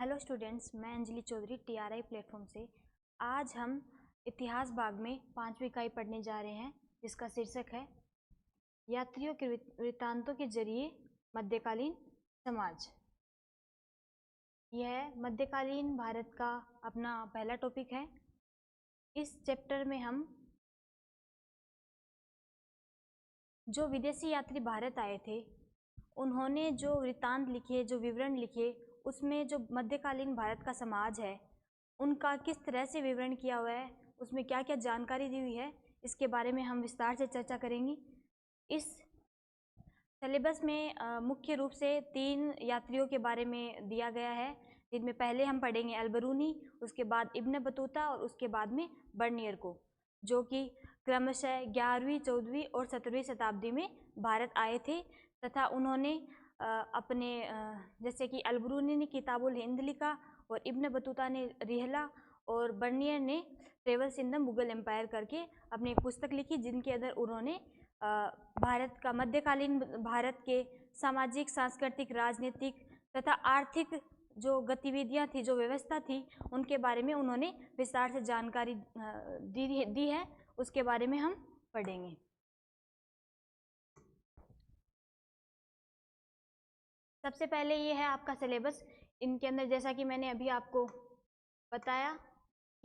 Hello students, मैं Anjali Chaudhary TRI platform से। आज हम इतिहास भाग में 5वीं इकाई पढ़ने जा रहे हैं, जिसका शीर्षक है यात्रियों के वृत्तांतों के जरिए मध्यकालीन समाज। यह मध्यकालीन भारत का अपना पहला टॉपिक है। इस चैप्टर में हम जो विदेशी यात्री भारत आए थे उन्होंने जो वृत्तांत लिखे, जो विवरण लिखे, उसमें जो मध्यकालीन भारत का समाज है उनका किस तरह से विवरण किया हुआ है, उसमें क्या क्या जानकारी दी हुई है, इसके बारे में हम विस्तार से चर्चा करेंगे। इस सिलेबस में मुख्य रूप से 3 यात्रियों के बारे में दिया गया है, जिनमें पहले हम पढ़ेंगे अल-बरूनी, उसके बाद इब्न बतूता और उसके बाद में बर्नियर को, जो कि क्रमशः 11वीं, 14वीं और 17वीं शताब्दी में भारत आए थे तथा उन्होंने अपने जैसे कि अल-बरूनी ने किताबुल हिंद लिखा और इब्न बतूता ने रिहला और बर्नियर ने travels in the Mughal empire करके अपनी एक पुस्तक लिखी, जिनके अंदर उन्होंने भारत का मध्यकालीन भारत के सामाजिक, सांस्कृतिक, राजनीतिक तथा आर्थिक जो गतिविधियां थी, जो व्यवस्था थी, उनके बारे में उन्होंने विस्तार से जानकारी दी है। उसके बारे में हम पढ़ेंगे। सबसे पहले ये है आपका सिलेबस। इनके अंदर जैसा कि मैंने अभी आपको बताया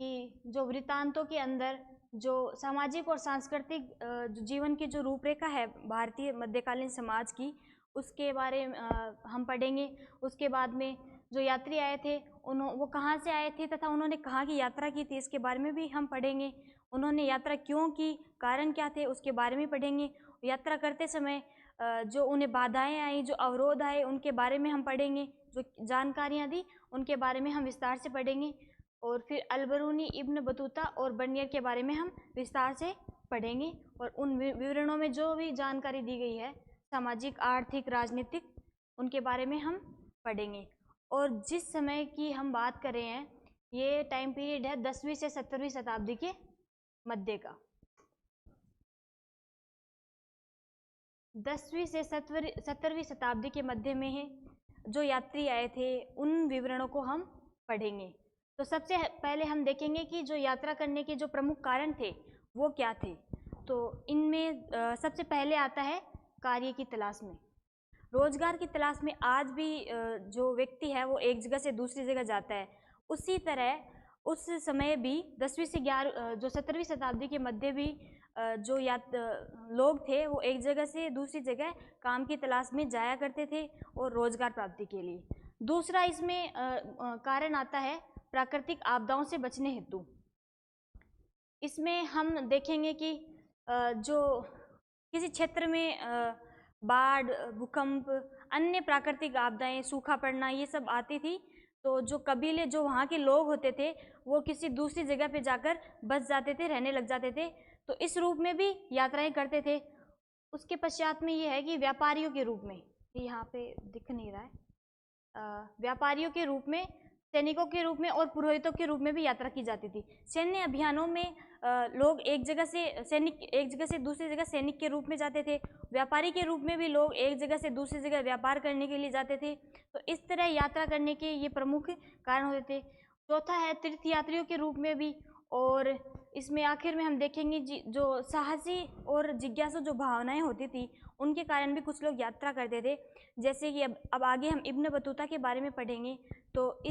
कि जो वृत्तांतों के अंदर जो सामाजिक और सांस्कृतिक जीवन की जो रूपरेखा है भारतीय मध्यकालीन समाज की, उसके बारे में हम पढ़ेंगे। उसके बाद में जो यात्री आए थे वो कहाँ से आए थे तथा उन्होंने कहाँ की यात्रा की थी, इसके बारे में भी हम पढ़ेंगे। उन्होंने यात्रा क्यों की, कारण क्या थे, उसके बारे में पढ़ेंगे। यात्रा करते समय जो उन्हें बाधाएं आई, जो अवरोध आए, उनके बारे में हम पढ़ेंगे। जो जानकारियाँ दी उनके बारे में हम विस्तार से पढ़ेंगे। और फिर अल-बरूनी, इब्न बतूता और बर्नियर के बारे में हम विस्तार से पढ़ेंगे और उन विवरणों में जो भी जानकारी दी गई है सामाजिक, आर्थिक, राजनीतिक, उनके बारे में हम पढ़ेंगे। और जिस समय की हम बात कर रहे हैं, ये टाइम पीरियड है 10वीं से 17वीं शताब्दी के मध्य का। 10वीं से 17वीं शताब्दी के मध्य में है जो यात्री आए थे, उन विवरणों को हम पढ़ेंगे। तो सबसे पहले हम देखेंगे कि जो यात्रा करने के जो प्रमुख कारण थे वो क्या थे। तो इनमें सबसे पहले आता है कार्य की तलाश में, रोजगार की तलाश में। आज भी जो व्यक्ति है वो एक जगह से दूसरी जगह जाता है, उसी तरह उस समय भी 10वीं से 17वीं शताब्दी के मध्य भी जो लोग थे वो एक जगह से दूसरी जगह काम की तलाश में जाया करते थे और रोजगार प्राप्ति के लिए। दूसरा इसमें कारण आता है प्राकृतिक आपदाओं से बचने हेतु। इसमें हम देखेंगे कि जो किसी क्षेत्र में बाढ़, भूकंप, अन्य प्राकृतिक आपदाएं, सूखा पड़ना, ये सब आती थी, तो जो कबीले, जो वहाँ के लोग होते थे, वो किसी दूसरी जगह पे जाकर बस जाते थे, रहने लग जाते थे। तो इस रूप में भी यात्राएं करते थे। उसके पश्चात में ये है कि व्यापारियों के रूप में, यहाँ पे दिख नहीं रहा है, व्यापारियों के रूप में, सैनिकों के रूप में और पुरोहितों के रूप में भी यात्रा की जाती थी। सैन्य अभियानों में लोग एक जगह से दूसरी जगह सैनिक के रूप में जाते थे। व्यापारी के रूप में भी लोग एक जगह से दूसरी जगह व्यापार करने के लिए जाते थे। तो इस तरह यात्रा करने के ये प्रमुख कारण होते थे। चौथा है तीर्थयात्रियों के रूप में भी। और इसमें आखिर में हम देखेंगे जो साहसी और जिज्ञासु जो भावनाएं होती थी, उनके कारण भी कुछ लोग यात्रा करते थे। जैसे कि अब आगे हम इब्न बतूता के बारे में पढ़ेंगे। तो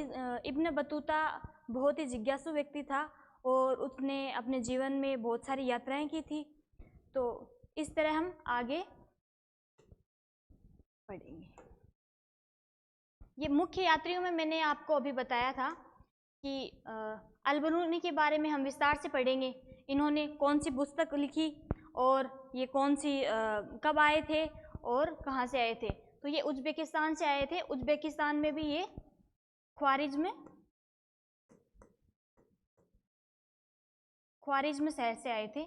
इब्न बतूता बहुत ही जिज्ञासु व्यक्ति था और उसने अपने जीवन में बहुत सारी यात्राएं की थी। तो इस तरह हम आगे पढ़ेंगे। ये मुख्य यात्रियों में मैंने आपको अभी बताया था कि अल-बरूनी के बारे में हम विस्तार से पढ़ेंगे। इन्होंने कौन सी पुस्तक लिखी और ये कौन सी कब आए थे और कहाँ से आए थे। तो ये उज्बेकिस्तान से आए थे। उज्बेकिस्तान में भी ये ख्वारिज्म शहर से आए थे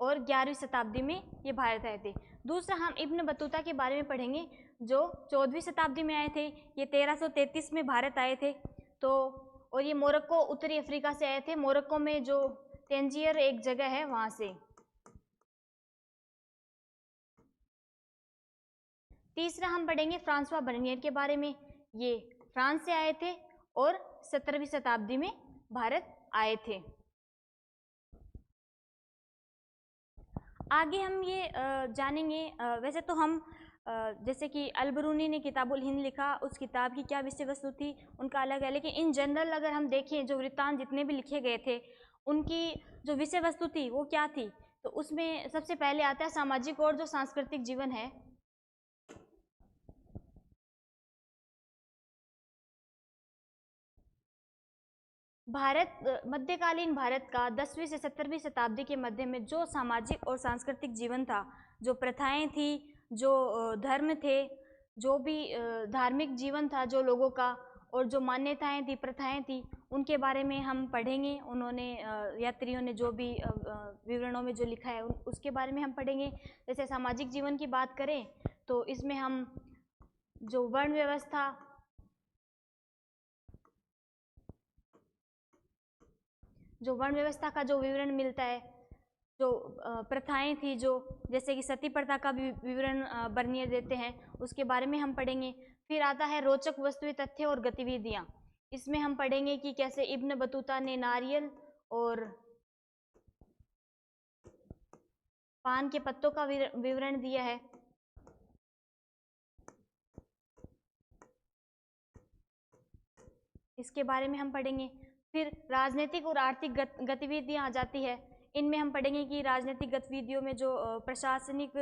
और 11वीं शताब्दी में ये भारत आए थे। दूसरा हम इब्न बतूता के बारे में पढ़ेंगे, जो 14वीं शताब्दी में आए थे। ये 1333 में भारत आए थे। तो और ये मोरक्को, उत्तरी अफ्रीका से आए थे। मोरक्को में जो तेंजियर एक जगह है, वहाँ से। तीसरा हम पढ़ेंगे फ्रांसवा बर्नियर के बारे में। ये फ्रांस से आए थे और 17वीं शताब्दी में भारत आए थे। आगे हम ये जानेंगे, वैसे तो हम जैसे कि अल-बरूनी ने किताबुल हिंद लिखा, उस किताब की क्या विषय वस्तु थी उनका अलग है, लेकिन इन जनरल अगर हम देखें जो वृत्तांत जितने भी लिखे गए थे उनकी जो विषय वस्तु थी वो क्या थी, तो उसमें सबसे पहले आता है सामाजिक और जो सांस्कृतिक जीवन है। मध्यकालीन भारत का 10वीं से 17वीं शताब्दी के मध्य में जो सामाजिक और सांस्कृतिक जीवन था, जो प्रथाएं थी, जो धर्म थे, जो भी धार्मिक जीवन था जो लोगों का, और जो मान्यताएं थी, प्रथाएं थी, उनके बारे में हम पढ़ेंगे। उन्होंने यात्रियों ने जो भी विवरणों में जो लिखा है उसके बारे में हम पढ़ेंगे। जैसे सामाजिक जीवन की बात करें तो इसमें हम जो वर्ण व्यवस्था, का जो विवरण मिलता है, जो प्रथाएं थी, जो जैसे कि सती प्रथा का भी विवरण बर्नियर देते हैं, उसके बारे में हम पढ़ेंगे। फिर आता है रोचक वस्तुएं, तथ्य और गतिविधियां। इसमें हम पढ़ेंगे कि कैसे इब्न बतूता ने नारियल और पान के पत्तों का विवरण दिया है। इसके बारे में हम पढ़ेंगे। फिर राजनीतिक और आर्थिक गतिविधियां आ जाती है। इनमें हम पढ़ेंगे कि राजनीतिक गतिविधियों में जो प्रशासनिक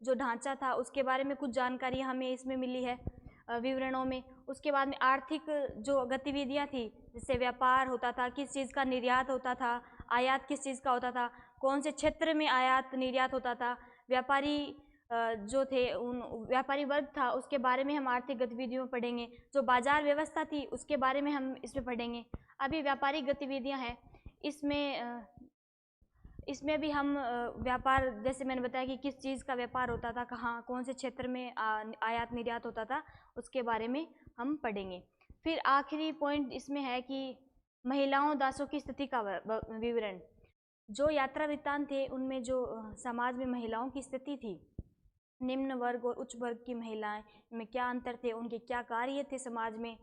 जो ढांचा था उसके बारे में कुछ जानकारी हमें इसमें मिली है विवरणों में। उसके बाद में आर्थिक जो गतिविधियां थी, जैसे व्यापार होता था, किस चीज़ का निर्यात होता था, आयात किस चीज़ का होता था, कौन से क्षेत्र में आयात निर्यात होता था, व्यापारी जो थे उन व्यापारी वर्ग था उसके बारे में हम आर्थिक गतिविधियों में पढ़ेंगे। जो बाजार व्यवस्था थी उसके बारे में हम इसमें पढ़ेंगे। अभी व्यापारिक गतिविधियां हैं, इसमें भी हम व्यापार, जैसे मैंने बताया कि किस चीज़ का व्यापार होता था, कहाँ कौन से क्षेत्र में आयात निर्यात होता था, उसके बारे में हम पढ़ेंगे। फिर आखिरी पॉइंट इसमें है कि महिलाओं दासों की स्थिति का विवरण। जो यात्रा वृत्तांत थे उनमें जो समाज में महिलाओं की स्थिति थी, निम्न वर्ग और उच्च वर्ग की महिलाएं में क्या अंतर थे, उनके क्या कार्य थे, समाज में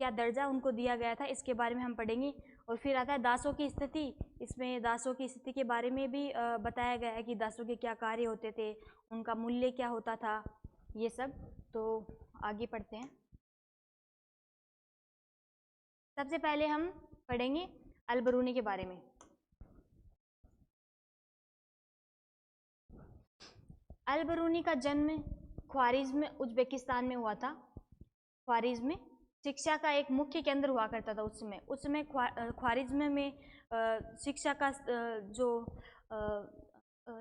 क्या दर्जा उनको दिया गया था, इसके बारे में हम पढ़ेंगे। और फिर आता है दासों की स्थिति। इसमें दासों की स्थिति के बारे में भी बताया गया है कि दासों के क्या कार्य होते थे, उनका मूल्य क्या होता था, ये सब। तो आगे पढ़ते हैं। सबसे पहले हम पढ़ेंगे अल-बरूनी के बारे में। अल-बरूनी का जन्म ख्वारिज़्म उज़्बेकिस्तान में हुआ था। ख्वारिज़्म में शिक्षा का एक मुख्य केंद्र हुआ करता था उस समय ख्वारिज़्म में शिक्षा का जो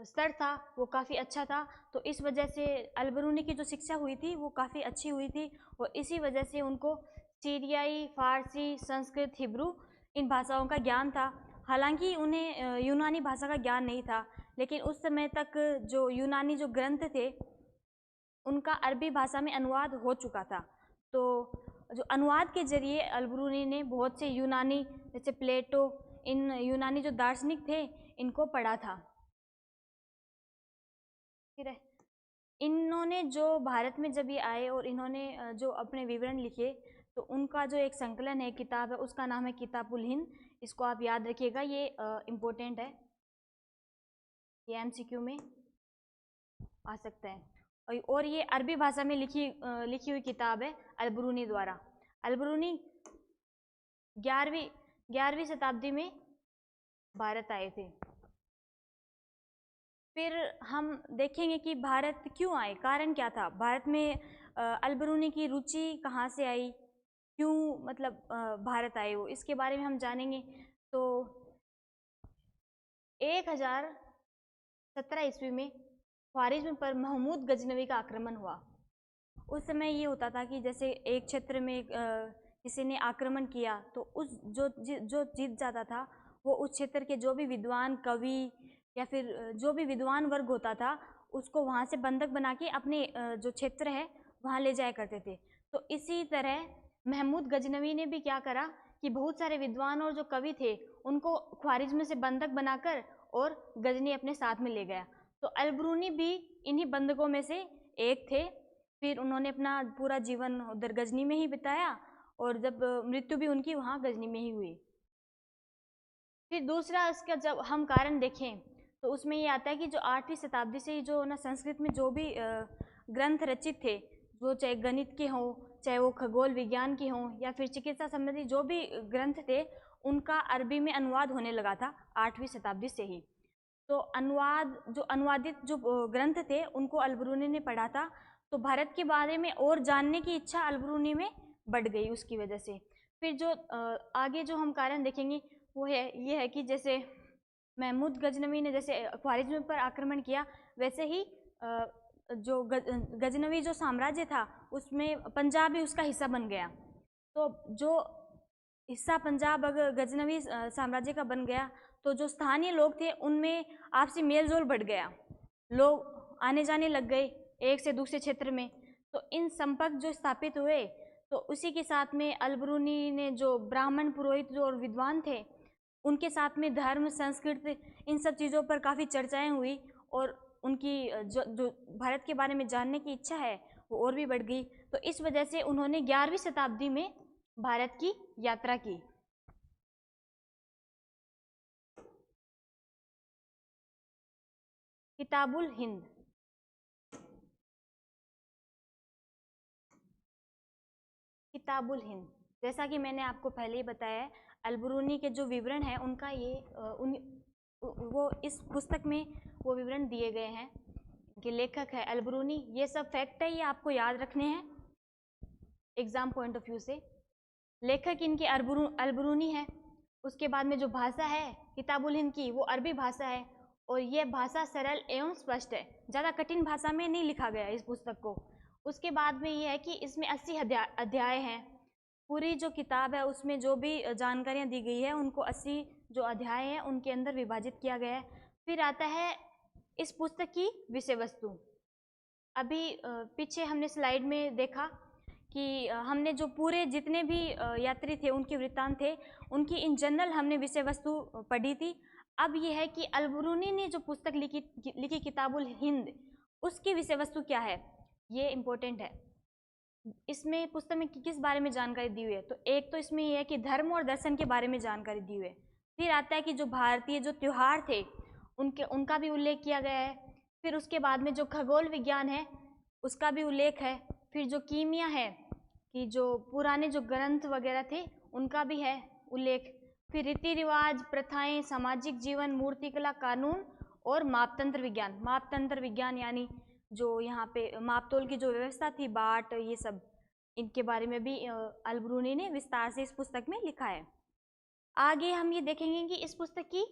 स्तर था वो काफ़ी अच्छा था। तो इस वजह से अल-बरूनी की जो शिक्षा हुई थी वो काफ़ी अच्छी हुई थी, और इसी वजह से उनको सीरियाई, फारसी, संस्कृत, हिब्रू इन भाषाओं का ज्ञान था। हालांकि उन्हें यूनानी भाषा का ज्ञान नहीं था, लेकिन उस समय तक जो यूनानी जो ग्रंथ थे उनका अरबी भाषा में अनुवाद हो चुका था। तो जो अनुवाद के जरिए अल-बरूनी ने बहुत से यूनानी, जैसे प्लेटो, इन यूनानी जो दार्शनिक थे इनको पढ़ा था। फिर इन्होंने जो भारत में जब ये आए और इन्होंने जो अपने विवरण लिखे, तो उनका जो एक संकलन है, किताब है, उसका नाम है किताबुल हिंद। इसको आप याद रखिएगा, ये इम्पोर्टेंट है, ये एमसीक्यू में आ सकता है। और ये अरबी भाषा में लिखी हुई किताब है अल-बरूनी द्वारा। अल-बरूनी 11वीं शताब्दी में भारत आए थे। फिर हम देखेंगे कि भारत क्यों आए, कारण क्या था, भारत में अल-बरूनी की रुचि कहाँ से आई, क्यों मतलब भारत आए वो, इसके बारे में हम जानेंगे। तो 1017 ईस्वी में ख्वारिज़्म पर महमूद गजनवी का आक्रमण हुआ। उस समय ये होता था कि जैसे एक क्षेत्र में किसी ने आक्रमण किया तो उस जो जीत जाता था वो उस क्षेत्र के जो भी विद्वान कवि या फिर जो भी विद्वान वर्ग होता था उसको वहाँ से बंधक बना के अपने जो क्षेत्र है वहाँ ले जाया करते थे। तो इसी तरह महमूद गजनवी ने भी क्या करा कि बहुत सारे विद्वान और जो कवि थे उनको ख्वारिज़्म से बंधक बनाकर और गजनी अपने साथ में ले गया। तो अल-बरूनी भी इन्हीं बंधकों में से एक थे। फिर उन्होंने अपना पूरा जीवन उधर गजनी में ही बिताया और जब मृत्यु भी उनकी वहाँ गजनी में ही हुई। फिर दूसरा इसका जब हम कारण देखें तो उसमें ये आता है कि जो 8वीं शताब्दी से ही जो ना संस्कृत में जो भी ग्रंथ रचित थे, वो चाहे गणित के हों, चाहे वो खगोल विज्ञान के हों या फिर चिकित्सा संबंधी जो भी ग्रंथ थे, उनका अरबी में अनुवाद होने लगा था 8वीं शताब्दी से ही। तो अनुवादित जो ग्रंथ थे उनको अल-बरूनी ने पढ़ा था, तो भारत के बारे में और जानने की इच्छा अल-बरूनी में बढ़ गई उसकी वजह से। फिर जो आगे जो हम कारण देखेंगे वो ये है कि जैसे महमूद गजनवी ने जैसे ख्वारिज़्म पर आक्रमण किया, वैसे ही जो गजनवी जो साम्राज्य था उसमें पंजाब भी उसका हिस्सा बन गया। तो जो हिस्सा पंजाब अगर गजनवी साम्राज्य का बन गया तो जो स्थानीय लोग थे उनमें आपसी मेल जोल बढ़ गया, लोग आने जाने लग गए एक से दूसरे क्षेत्र में। तो इन संपर्क जो स्थापित हुए, तो उसी के साथ में अल-बरूनी ने जो ब्राह्मण पुरोहित जो और विद्वान थे उनके साथ में धर्म, संस्कृति, इन सब चीज़ों पर काफ़ी चर्चाएं हुई और उनकी जो भारत के बारे में जानने की इच्छा है वो और भी बढ़ गई। तो इस वजह से उन्होंने 11वीं शताब्दी में भारत की यात्रा की। किताबुल हिंद। किताबुल हिंद, जैसा कि मैंने आपको पहले ही बताया है, अल-बरूनी के जो विवरण हैं उनका वो इस पुस्तक में वो विवरण दिए गए हैं कि लेखक है अल-बरूनी। ये सब फैक्ट है, ये आपको याद रखने हैं एग्जाम पॉइंट ऑफ व्यू से। लेखक इनके अल-बरूनी है। उसके बाद में जो भाषा है किताबुल हिंद की, वो अरबी भाषा है और ये भाषा सरल एवं स्पष्ट है, ज़्यादा कठिन भाषा में नहीं लिखा गया इस पुस्तक को। उसके बाद में ये है कि इसमें 80 अध्याय हैं। पूरी जो किताब है उसमें जो भी जानकारियाँ दी गई है उनको 80 जो अध्याय हैं उनके अंदर विभाजित किया गया है। फिर आता है इस पुस्तक की विषय वस्तु। अभी पीछे हमने स्लाइड में देखा कि हमने जो पूरे जितने भी यात्री थे उनके वृत्तांत थे, उनकी इन जनरल हमने विषय वस्तु पढ़ी थी। अब यह है कि अल-बरूनी ने जो पुस्तक लिखी किताबुल हिंद, उसकी विषय वस्तु क्या है, ये इम्पोर्टेंट है। इसमें पुस्तक में किस बारे में जानकारी दी हुई है, तो एक तो इसमें यह है कि धर्म और दर्शन के बारे में जानकारी दी हुई है। फिर आता है कि जो भारतीय जो त्योहार थे उनका भी उल्लेख किया गया है। फिर उसके बाद में जो खगोल विज्ञान है उसका भी उल्लेख है। फिर जो कीमिया है कि जो पुराने जो ग्रंथ वगैरह थे उनका भी है उल्लेख। फिर रीति रिवाज, प्रथाएं, सामाजिक जीवन, मूर्तिकला, कानून और मापतंत्र विज्ञान यानी जो यहाँ पे मापतोल की जो व्यवस्था थी, बाट, ये सब, इनके बारे में भी अल-बरूनी ने विस्तार से इस पुस्तक में लिखा है। आगे हम ये देखेंगे कि इस पुस्तक की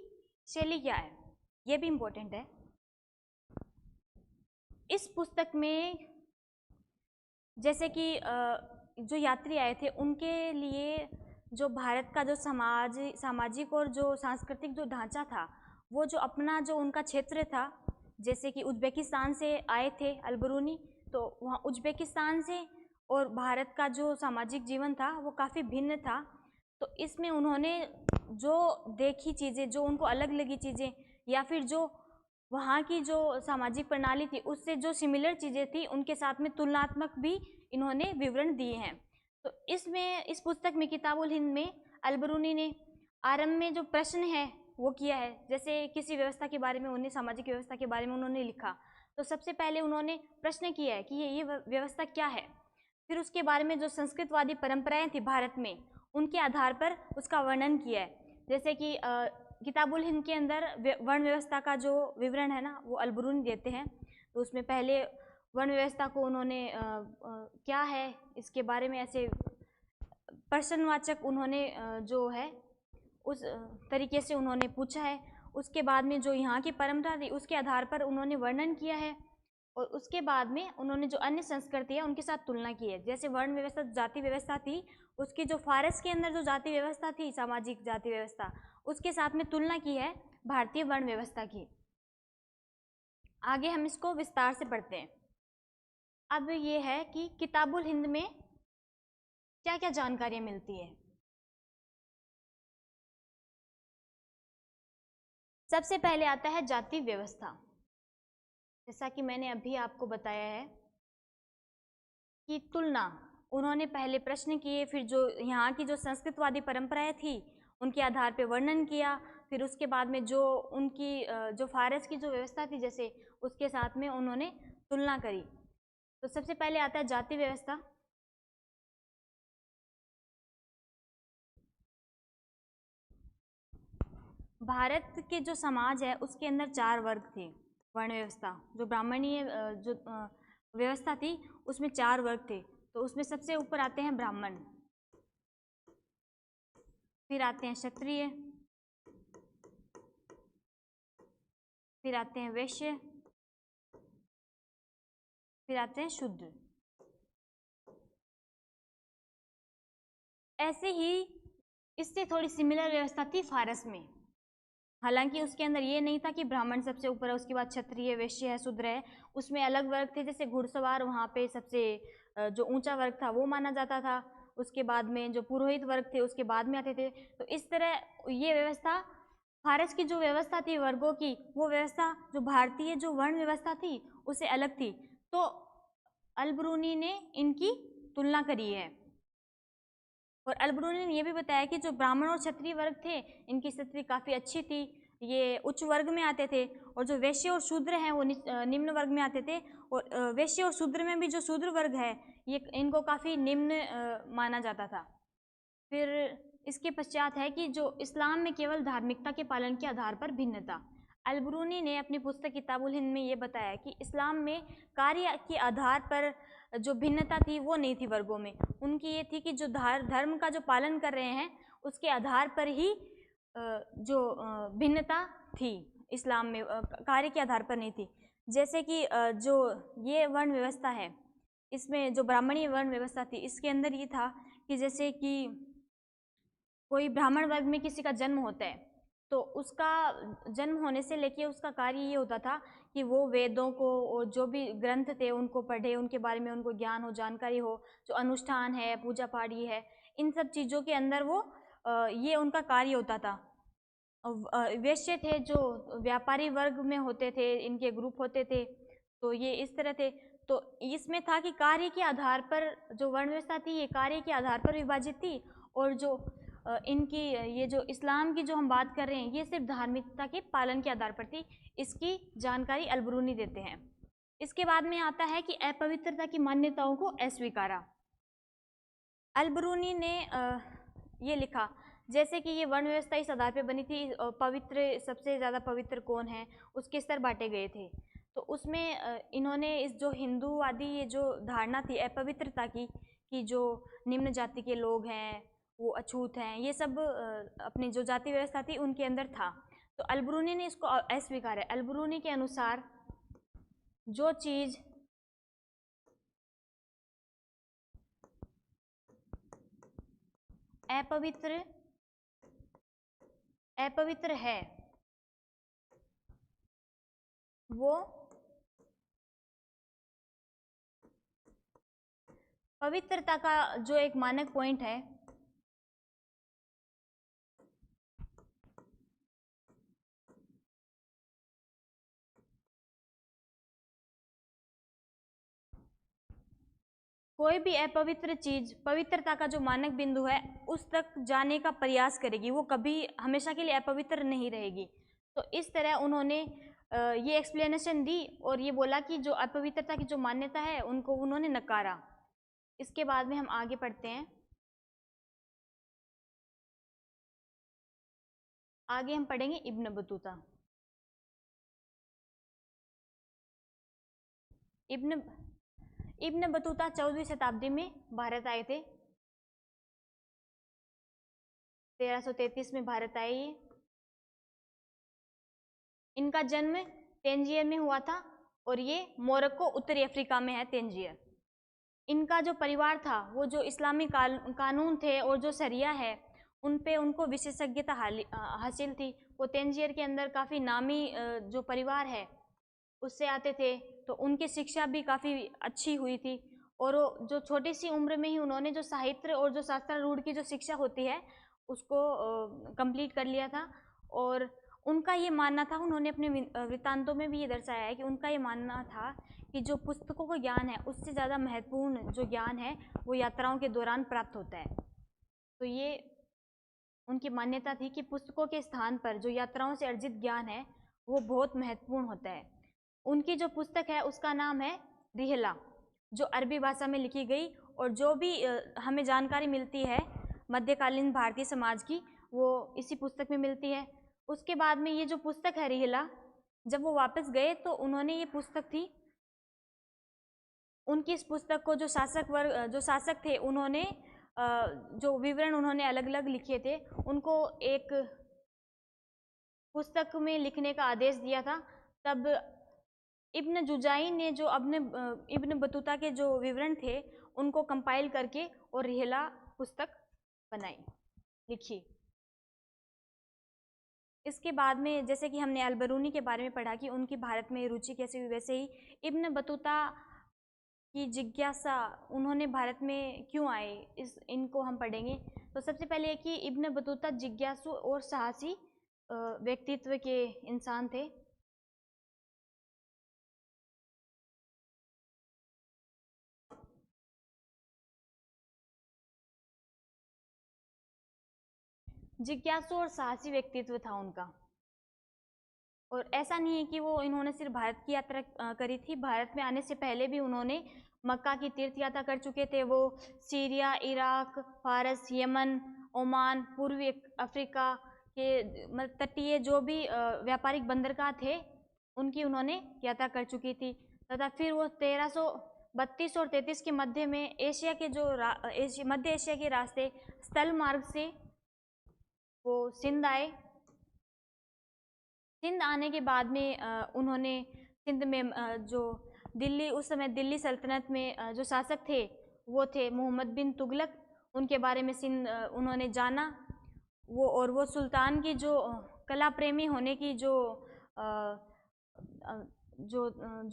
शैली क्या है, ये भी इम्पोर्टेंट है। इस पुस्तक में जैसे कि जो यात्री आए थे उनके लिए जो भारत का जो सामाजिक और जो सांस्कृतिक जो ढांचा था, वो जो अपना जो उनका क्षेत्र था, जैसे कि उज़्बेकिस्तान से आए थे अल-बरूनी, तो वहाँ उज़्बेकिस्तान से और भारत का जो सामाजिक जीवन था वो काफ़ी भिन्न था। तो इसमें उन्होंने जो देखी चीज़ें, जो उनको अलग लगी चीज़ें, या फिर जो वहाँ की जो सामाजिक प्रणाली थी उससे जो सिमिलर चीज़ें थी, उनके साथ में तुलनात्मक भी इन्होंने विवरण दिए हैं। तो इसमें इस पुस्तक में किताबुल हिंद में अल-बरूनी ने आरंभ में जो प्रश्न है वो किया है। जैसे किसी व्यवस्था के बारे में, उन्हें सामाजिक व्यवस्था के बारे में उन्होंने लिखा, तो सबसे पहले उन्होंने प्रश्न किया है कि ये व्यवस्था क्या है। फिर उसके बारे में जो संस्कृतवादी परंपराएं थी भारत में, उनके आधार पर उसका वर्णन किया है। जैसे कि किताबुल हिंद के अंदर वर्ण व्यवस्था का जो विवरण है ना, वो अल-बरूनी देते हैं। तो उसमें पहले वर्ण व्यवस्था को उन्होंने क्या है इसके बारे में ऐसे प्रश्नवाचक उन्होंने जो है उस तरीके से उन्होंने पूछा है। उसके बाद में जो यहाँ की परंपरा थी उसके आधार पर उन्होंने वर्णन किया है, और उसके बाद में उन्होंने जो अन्य संस्कृति है उनके साथ तुलना की है। जैसे वर्ण व्यवस्था, जाति व्यवस्था थी, उसकी जो फारस के अंदर जो जाति व्यवस्था थी, सामाजिक जाति व्यवस्था, उसके साथ में तुलना की है भारतीय वर्ण व्यवस्था की। आगे हम इसको विस्तार से पढ़ते हैं। अब ये है कि किताबुल हिंद में क्या क्या जानकारियाँ मिलती है। सबसे पहले आता है जाति व्यवस्था। जैसा कि मैंने अभी आपको बताया है की तुलना उन्होंने पहले प्रश्न किए, फिर जो यहाँ की जो संस्कृतवादी परंपराएं थी उनके आधार पर वर्णन किया, फिर उसके बाद में जो उनकी जो फारस की जो व्यवस्था थी जैसे उसके साथ में उन्होंने तुलना करी। तो सबसे पहले आता है जाति व्यवस्था। भारत के जो समाज है उसके अंदर 4 वर्ग थे। वर्ण व्यवस्था जो ब्राह्मणीय जो व्यवस्था थी उसमें 4 वर्ग थे। तो उसमें सबसे ऊपर आते हैं ब्राह्मण, फिर आते हैं क्षत्रिय, फिर आते हैं वैश्य, फिर आते हैं शूद्र। ऐसे ही इससे थोड़ी सिमिलर व्यवस्था थी फारस में। हालांकि उसके अंदर ये नहीं था कि ब्राह्मण सबसे ऊपर है, उसके बाद क्षत्रिय, वैश्य है, शूद्र है। उसमें अलग वर्ग थे, जैसे घुड़सवार वहाँ पे सबसे जो ऊंचा वर्ग था वो माना जाता था। उसके बाद में जो पुरोहित वर्ग थे उसके बाद में आते थे। तो इस तरह ये व्यवस्था, फारस की जो व्यवस्था थी वर्गों की, वो व्यवस्था जो भारतीय जो वर्ण व्यवस्था थी उससे अलग थी। तो अल-बरूनी ने इनकी तुलना करी है और अल-बरूनी ने यह भी बताया कि जो ब्राह्मण और क्षत्रिय वर्ग थे इनकी स्थिति काफ़ी अच्छी थी, ये उच्च वर्ग में आते थे, और जो वैश्य और शूद्र हैं वो निम्न वर्ग में आते थे। और वैश्य और शूद्र में भी जो शूद्र वर्ग है ये इनको काफ़ी निम्न माना जाता था। फिर इसके पश्चात है कि जो इस्लाम में केवल धार्मिकता के पालन के आधार पर भिन्नता। अल-बरूनी ने अपनी पुस्तक किताबुल हिंद में ये बताया कि इस्लाम में कार्य के आधार पर जो भिन्नता थी वो नहीं थी वर्गों में। उनकी ये थी कि जो धर्म का जो पालन कर रहे हैं उसके आधार पर ही जो भिन्नता थी इस्लाम में, कार्य के आधार पर नहीं थी। जैसे कि जो ये वर्ण व्यवस्था है इसमें जो ब्राह्मणीय वर्ण व्यवस्था थी इसके अंदर ये था कि जैसे कि कोई ब्राह्मण वर्ग में किसी का जन्म होता है तो उसका जन्म होने से लेके उसका कार्य ये होता था कि वो वेदों को और जो भी ग्रंथ थे उनको पढ़े, उनके बारे में उनको ज्ञान हो, जानकारी हो, जो अनुष्ठान है, पूजा पाठ ये है, इन सब चीज़ों के अंदर वो ये उनका कार्य होता था। वैश्य थे जो व्यापारी वर्ग में होते थे, इनके ग्रुप होते थे, तो ये इस तरह थे। तो इसमें था कि कार्य के आधार पर जो वर्ण व्यवस्था थी ये कार्य के आधार पर विभाजित थी, और जो इनकी ये जो इस्लाम की जो हम बात कर रहे हैं ये सिर्फ धार्मिकता के पालन के आधार पर थी। इसकी जानकारी अल-बरूनी देते हैं। इसके बाद में आता है कि अपवित्रता की मान्यताओं को अस्वीकारा। अल-बरूनी ने ये लिखा जैसे कि ये वर्ण व्यवस्था इस आधार पर बनी थी, पवित्र सबसे ज़्यादा पवित्र कौन है उसके स्तर बांटे गए थे। तो उसमें इन्होंने इस जो हिंदूवादी ये जो धारणा थी अपवित्रता की कि जो निम्न जाति के लोग हैं वो अछूत हैं, ये सब अपनी जो जाति व्यवस्था थी उनके अंदर था। तो अल-बरूनी ने इसको अस्वीकार है। अल-बरूनी के अनुसार जो चीज़ अपवित्र है वो पवित्रता का जो एक मानक पॉइंट है कोई भी अपवित्र चीज पवित्रता का जो मानक बिंदु है उस तक जाने का प्रयास करेगी, वो कभी हमेशा के लिए अपवित्र नहीं रहेगी। तो इस तरह उन्होंने ये एक्सप्लेनेशन दी और ये बोला कि जो अपवित्रता की जो मान्यता है उनको उन्होंने नकारा। इसके बाद में हम आगे पढ़ते हैं। आगे हम पढ़ेंगे इब्न बतूता। इब्न बतूता 14वीं शताब्दी में भारत आए थे। 1333 में भारत आए ये। इनका जन्म तेंजियर में हुआ था और ये मोरक्को उत्तरी अफ्रीका में है तेंजियर। इनका जो परिवार था वो जो इस्लामी कानून थे और जो शरिया है उन पे उनको विशेषज्ञता हासिल थी। वो तेंजियर के अंदर काफ़ी नामी जो परिवार है उससे आते थे, तो उनकी शिक्षा भी काफ़ी अच्छी हुई थी। और जो छोटी सी उम्र में ही उन्होंने जो साहित्य और जो शास्त्रारूढ़ की जो शिक्षा होती है उसको कंप्लीट कर लिया था। और उनका ये मानना था, उन्होंने अपने वृत्तांतों में भी ये दर्शाया है कि उनका ये मानना था कि जो पुस्तकों का ज्ञान है उससे ज़्यादा महत्वपूर्ण जो ज्ञान है वो यात्राओं के दौरान प्राप्त होता है। तो ये उनकी मान्यता थी कि पुस्तकों के स्थान पर जो यात्राओं से अर्जित ज्ञान है वो बहुत महत्वपूर्ण होता है। उनकी जो पुस्तक है उसका नाम है रिहला, जो अरबी भाषा में लिखी गई, और जो भी हमें जानकारी मिलती है मध्यकालीन भारतीय समाज की वो इसी पुस्तक में मिलती है। उसके बाद में ये जो पुस्तक है रिहला, जब वो वापस गए तो उन्होंने ये पुस्तक थी, उनकी इस पुस्तक को जो शासक थे उन्होंने जो विवरण उन्होंने अलग अलग लिखे थे उनको एक पुस्तक में लिखने का आदेश दिया था। तब इब्न जुजाइन ने जो अपने इब्न बतूता के जो विवरण थे उनको कंपाइल करके और रिहला पुस्तक बनाई, लिखी। इसके बाद में जैसे कि हमने अलबरूनी के बारे में पढ़ा कि उनकी भारत में रुचि कैसे हुई, वैसे ही इब्न बतूता की जिज्ञासा, उन्होंने भारत में क्यों आए, इनको हम पढ़ेंगे। तो सबसे पहले कि इब्न बतूता जिज्ञासु और साहसी व्यक्तित्व के इंसान थे। जिज्ञासु और साहसी व्यक्तित्व था उनका, और ऐसा नहीं है कि वो इन्होंने सिर्फ भारत की यात्रा करी थी, भारत में आने से पहले भी उन्होंने मक्का की तीर्थ यात्रा कर चुके थे। वो सीरिया, इराक, फारस, यमन, ओमान, पूर्वी अफ्रीका के तटीय जो भी व्यापारिक बंदरगाह थे उनकी उन्होंने यात्रा कर चुकी थी। तथा फिर वो 1332 और 33 के मध्य में एशिया के जो मध्य एशिया के रास्ते स्थल मार्ग से वो सिंध आए। सिंध आने के बाद में उन्होंने सिंध में जो दिल्ली, उस समय दिल्ली सल्तनत में जो शासक थे वो थे मोहम्मद बिन तुगलक, उनके बारे में सिंध उन्होंने जाना। वो सुल्तान की जो कला प्रेमी होने की जो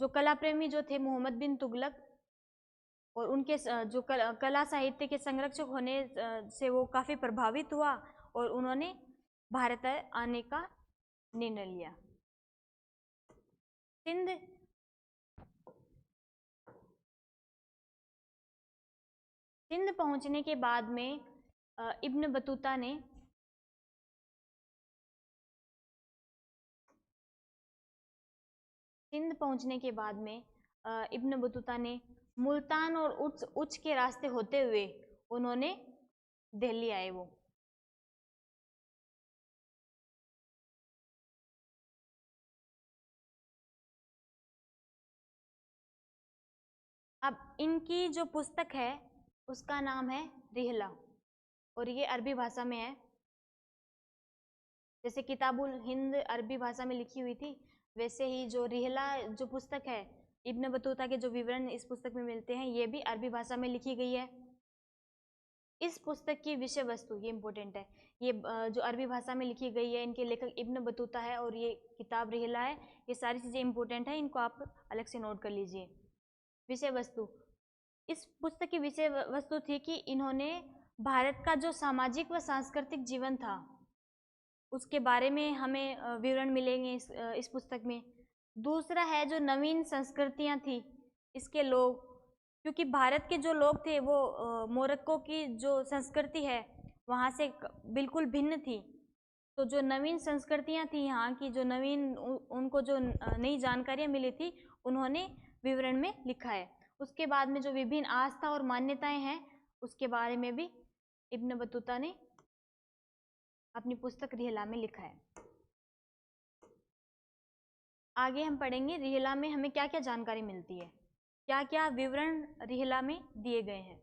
कला प्रेमी जो थे मोहम्मद बिन तुगलक, और उनके जो कला साहित्य के संरक्षक होने से वो काफ़ी प्रभावित हुआ और उन्होंने भारत आने का निर्णय लिया। सिंध पहुंचने के बाद में इब्न बतूता ने इब्न बतूता ने मुल्तान और उच्च के रास्ते होते हुए उन्होंने दिल्ली आए। वो अब इनकी जो पुस्तक है उसका नाम है रिहला, और ये अरबी भाषा में है। जैसे किताबुल हिंद अरबी भाषा में लिखी हुई थी, वैसे ही जो रिहला जो पुस्तक है, इब्न बतूता के जो विवरण इस पुस्तक में मिलते हैं ये भी अरबी भाषा में लिखी गई है। इस पुस्तक की विषय वस्तु, ये इम्पोर्टेंट है, ये जो अरबी भाषा में लिखी गई है, इनके लेखक इब्न बतूता है और ये किताब रिहला है। ये सारी चीज़ें इम्पोर्टेंट है, इनको आप अलग से नोट कर लीजिए। विषय वस्तु, इस पुस्तक की विषय वस्तु थी कि इन्होंने भारत का जो सामाजिक व सांस्कृतिक जीवन था उसके बारे में हमें विवरण मिलेंगे इस पुस्तक में। दूसरा है जो नवीन संस्कृतियां थी इसके लोग, क्योंकि भारत के जो लोग थे वो मोरक्को की जो संस्कृति है वहाँ से बिल्कुल भिन्न थी। तो जो नवीन संस्कृतियां थी यहाँ की, जो नवीन उनको जो नई जानकारियाँ मिली थी उन्होंने विवरण में लिखा है। उसके बाद में जो विभिन्न आस्था और मान्यताएं हैं उसके बारे में भी इब्न बतूता ने अपनी पुस्तक रिहला में लिखा है। आगे हम पढ़ेंगे रिहला में हमें क्या क्या जानकारी मिलती है, क्या क्या विवरण रिहला में दिए गए हैं।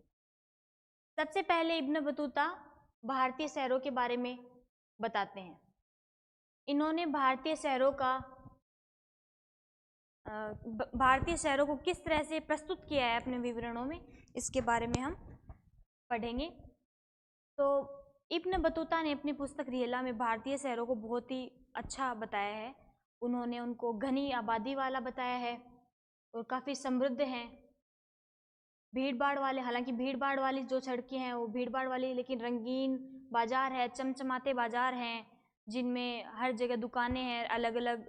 सबसे पहले इब्न बतूता भारतीय शहरों के बारे में बताते हैं। इन्होंने भारतीय शहरों को किस तरह से प्रस्तुत किया है अपने विवरणों में, इसके बारे में हम पढ़ेंगे। तो इब्न बतूता ने अपनी पुस्तक रिहला में भारतीय शहरों को बहुत ही अच्छा बताया है। उन्होंने उनको घनी आबादी वाला बताया है और काफ़ी समृद्ध हैं, भीड़ भाड़ वाले। हालांकि भीड़ भाड़ वाली जो सड़कें हैं वो भीड़ भाड़ वाली, लेकिन रंगीन बाजार है, चमचमाते बाजार हैं, जिनमें हर जगह दुकानें हैं, अलग अलग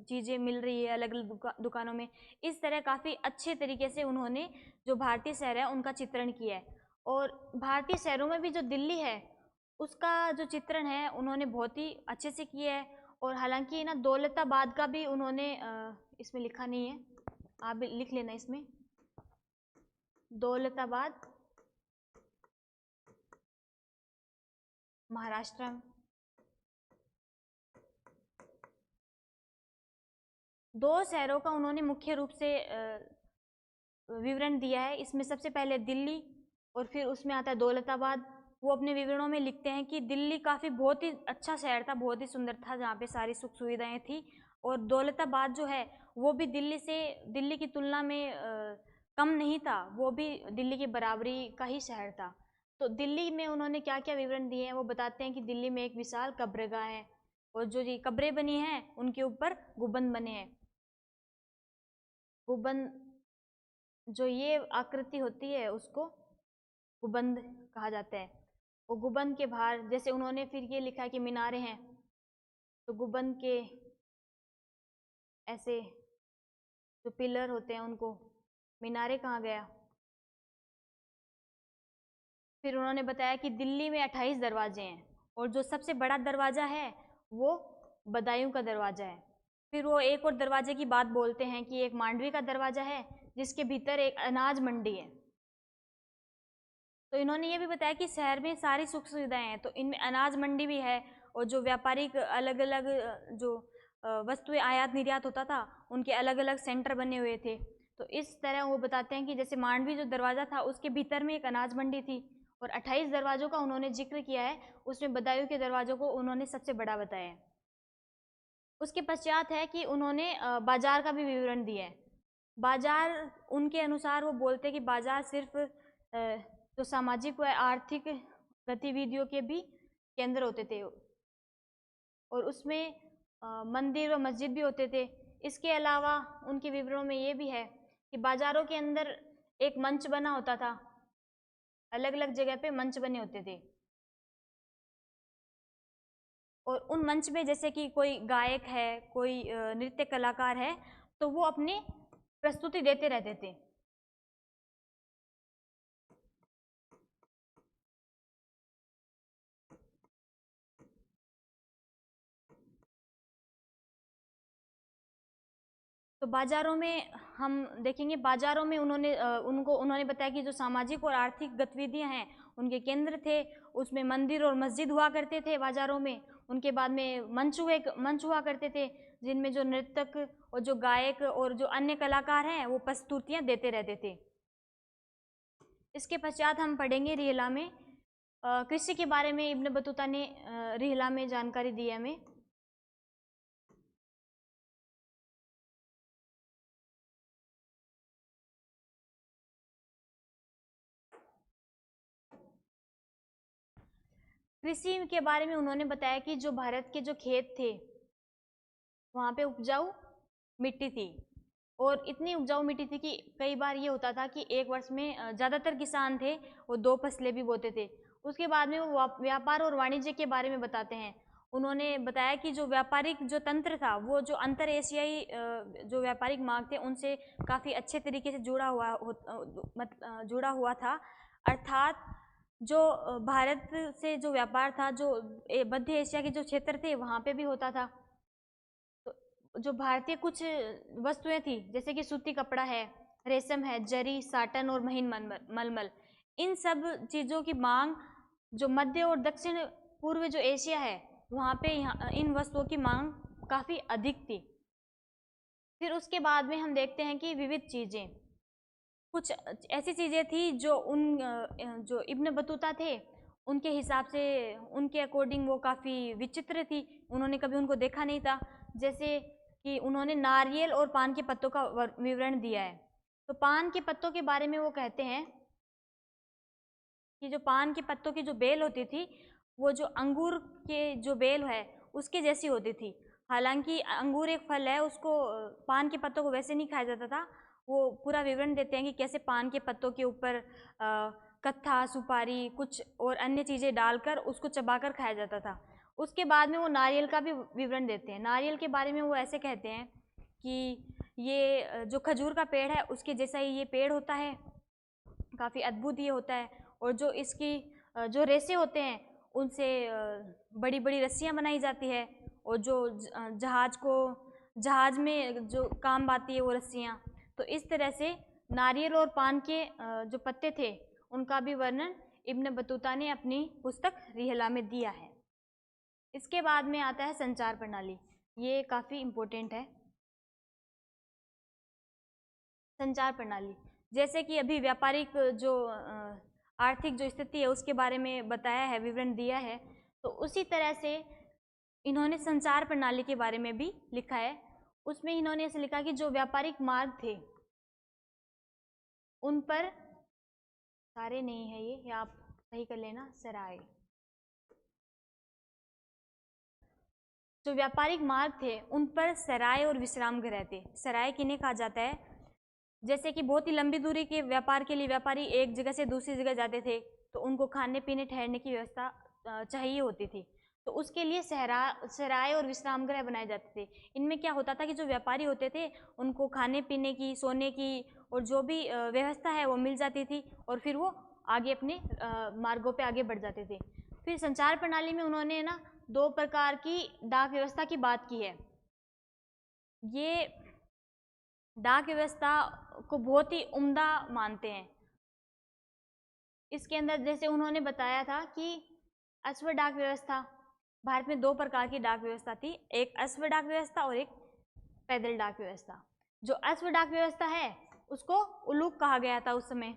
चीज़ें मिल रही है अलग अलग दुकानों में। इस तरह काफ़ी अच्छे तरीके से उन्होंने जो भारतीय शहर है उनका चित्रण किया है। और भारतीय शहरों में भी जो दिल्ली है उसका जो चित्रण है उन्होंने बहुत ही अच्छे से किया है। और हालांकि ना दौलताबाद का भी उन्होंने इसमें लिखा नहीं है, आप भी लिख लेना इसमें, दौलताबाद महाराष्ट्र। दो शहरों का उन्होंने मुख्य रूप से विवरण दिया है। इसमें सबसे पहले दिल्ली और फिर उसमें आता है दौलताबाद। वो अपने विवरणों में लिखते हैं कि दिल्ली काफ़ी बहुत ही अच्छा शहर था, बहुत ही सुंदर था, जहाँ पे सारी सुख सुविधाएं थी। और दौलताबाद जो है वो भी दिल्ली की तुलना में कम नहीं था, वो भी दिल्ली की बराबरी का ही शहर था। तो दिल्ली में उन्होंने क्या क्या विवरण दिए हैं वो बताते हैं कि दिल्ली में एक विशाल कब्रगाह है और जो ये कब्रें बनी हैं उनके ऊपर गुंबद बने हैं। गुंबद, जो ये आकृति होती है उसको गुंबद कहा जाता है। और गुंबद के बाहर जैसे उन्होंने फिर ये लिखा है कि मीनारे हैं, तो गुंबद के ऐसे जो पिलर होते हैं उनको मीनारे कहा गया। फिर उन्होंने बताया कि दिल्ली में 28 दरवाजे हैं और जो सबसे बड़ा दरवाज़ा है वो बदायूं का दरवाज़ा है। फिर वो एक और दरवाजे की बात बोलते हैं कि एक मांडवी का दरवाज़ा है जिसके भीतर एक अनाज मंडी है। तो इन्होंने ये भी बताया कि शहर में सारी सुख सुविधाएं हैं, तो इनमें अनाज मंडी भी है और जो व्यापारिक अलग अलग जो वस्तुएं आयात निर्यात होता था उनके अलग अलग सेंटर बने हुए थे। तो इस तरह वो बताते हैं कि जैसे मांडवी जो दरवाज़ा था उसके भीतर में एक अनाज मंडी थी और 28 दरवाज़ों का उन्होंने जिक्र किया है, उसमें बदायूं के दरवाज़ों को उन्होंने सबसे बड़ा बताया है। उसके पश्चात है कि उन्होंने बाजार का भी विवरण दिया है। बाजार उनके अनुसार वो बोलते हैं कि बाजार सिर्फ जो सामाजिक व आर्थिक गतिविधियों के भी केंद्र होते थे और उसमें मंदिर और मस्जिद भी होते थे। इसके अलावा उनके विवरणों में ये भी है कि बाजारों के अंदर एक मंच बना होता था, अलग अलग जगह पे मंच बने होते थे और उन मंच में जैसे कि कोई गायक है, कोई नृत्य कलाकार है, तो वो अपनी प्रस्तुति देते रहते थे। तो बाजारों में हम देखेंगे, बाजारों में उन्होंने बताया कि जो सामाजिक और आर्थिक गतिविधियां हैं उनके केंद्र थे, उसमें मंदिर और मस्जिद हुआ करते थे बाजारों में। उनके बाद में मंच हुआ करते थे जिनमें जो नृतक और जो गायक और जो अन्य कलाकार हैं वो प्रस्तुतियां देते रहते थे। इसके पश्चात हम पढ़ेंगे रिहला में कृषि के बारे में। इब्न बतूता ने रिहला में जानकारी दी है हमें। कृषि के बारे में उन्होंने बताया कि जो भारत के जो खेत थे वहाँ पे उपजाऊ मिट्टी थी और इतनी उपजाऊ मिट्टी थी कि कई बार ये होता था कि एक वर्ष में ज़्यादातर किसान थे वो 2 फसलें भी बोते थे। उसके बाद में वो व्यापार और वाणिज्य के बारे में बताते हैं। उन्होंने बताया कि जो व्यापारिक जो तंत्र था वो जो अंतर एशियाई जो व्यापारिक मार्ग थे उनसे काफ़ी अच्छे तरीके से जुड़ा हुआ था। अर्थात जो भारत से जो व्यापार था जो मध्य एशिया के जो क्षेत्र थे वहाँ पे भी होता था। तो जो भारतीय कुछ वस्तुएं थी जैसे कि सूती कपड़ा है, रेशम है, जरी, साटन और महीन मलमल, इन सब चीज़ों की मांग जो मध्य और दक्षिण पूर्व जो एशिया है वहाँ पे इन वस्तुओं की मांग काफ़ी अधिक थी। फिर उसके बाद में हम देखते हैं कि विविध चीज़ें, कुछ ऐसी चीज़ें थी जो इब्न बतूता थे उनके हिसाब से, उनके अकॉर्डिंग वो काफ़ी विचित्र थी, उन्होंने कभी उनको देखा नहीं था। जैसे कि उन्होंने नारियल और पान के पत्तों का विवरण दिया है। तो पान के पत्तों के बारे में वो कहते हैं कि जो पान के पत्तों की जो बेल होती थी वो जो अंगूर के जो बेल है उसके जैसी होती थी। हालांकि अंगूर एक फल है, उसको पान के पत्तों को वैसे नहीं खाया जाता था। वो पूरा विवरण देते हैं कि कैसे पान के पत्तों के ऊपर कत्था, सुपारी, कुछ और अन्य चीज़ें डालकर उसको चबाकर खाया जाता था। उसके बाद में वो नारियल का भी विवरण देते हैं। नारियल के बारे में वो ऐसे कहते हैं कि ये जो खजूर का पेड़ है उसके जैसा ही ये पेड़ होता है, काफ़ी अद्भुत ये होता है, और जो इसकी जो रेशे होते हैं उनसे बड़ी बड़ी रस्सियाँ बनाई जाती है, और जो जहाज में जो काम आती है वो रस्सियाँ। तो इस तरह से नारियल और पान के जो पत्ते थे उनका भी वर्णन इब्न बतूता ने अपनी पुस्तक रिहला में दिया है। इसके बाद में आता है संचार प्रणाली, ये काफ़ी इम्पोर्टेंट है। संचार प्रणाली, जैसे कि अभी व्यापारिक जो आर्थिक जो स्थिति है उसके बारे में बताया है, विवरण दिया है, तो उसी तरह से इन्होंने संचार प्रणाली के बारे में भी लिखा है। उसमें इन्होंने ऐसे लिखा कि जो व्यापारिक मार्ग थे उन पर, सारे नहीं है ये आप सही कर लेना, सराय, जो व्यापारिक मार्ग थे उन पर सराय और विश्राम गृह थे। सराय किन्हें कहा जाता है? जैसे कि बहुत ही लंबी दूरी के व्यापार के लिए व्यापारी एक जगह से दूसरी जगह जाते थे, तो उनको खाने पीने ठहरने की व्यवस्था चाहिए होती थी, तो उसके लिए सराय और विश्राम गृह बनाए जाते थे। इनमें क्या होता था कि जो व्यापारी होते थे उनको खाने पीने की, सोने की और जो भी व्यवस्था है वो मिल जाती थी, और फिर वो आगे अपने मार्गों पे आगे बढ़ जाते थे। फिर संचार प्रणाली में उन्होंने ना 2 प्रकार की डाक व्यवस्था की बात की है। ये डाक व्यवस्था को बहुत ही उम्दा मानते हैं। इसके अंदर जैसे उन्होंने बताया था कि अश्व डाक व्यवस्था, भारत में 2 प्रकार की डाक व्यवस्था थी, एक अश्व डाक व्यवस्था और एक पैदल डाक व्यवस्था। जो अश्व डाक व्यवस्था है उसको उलूक कहा गया था उस समय,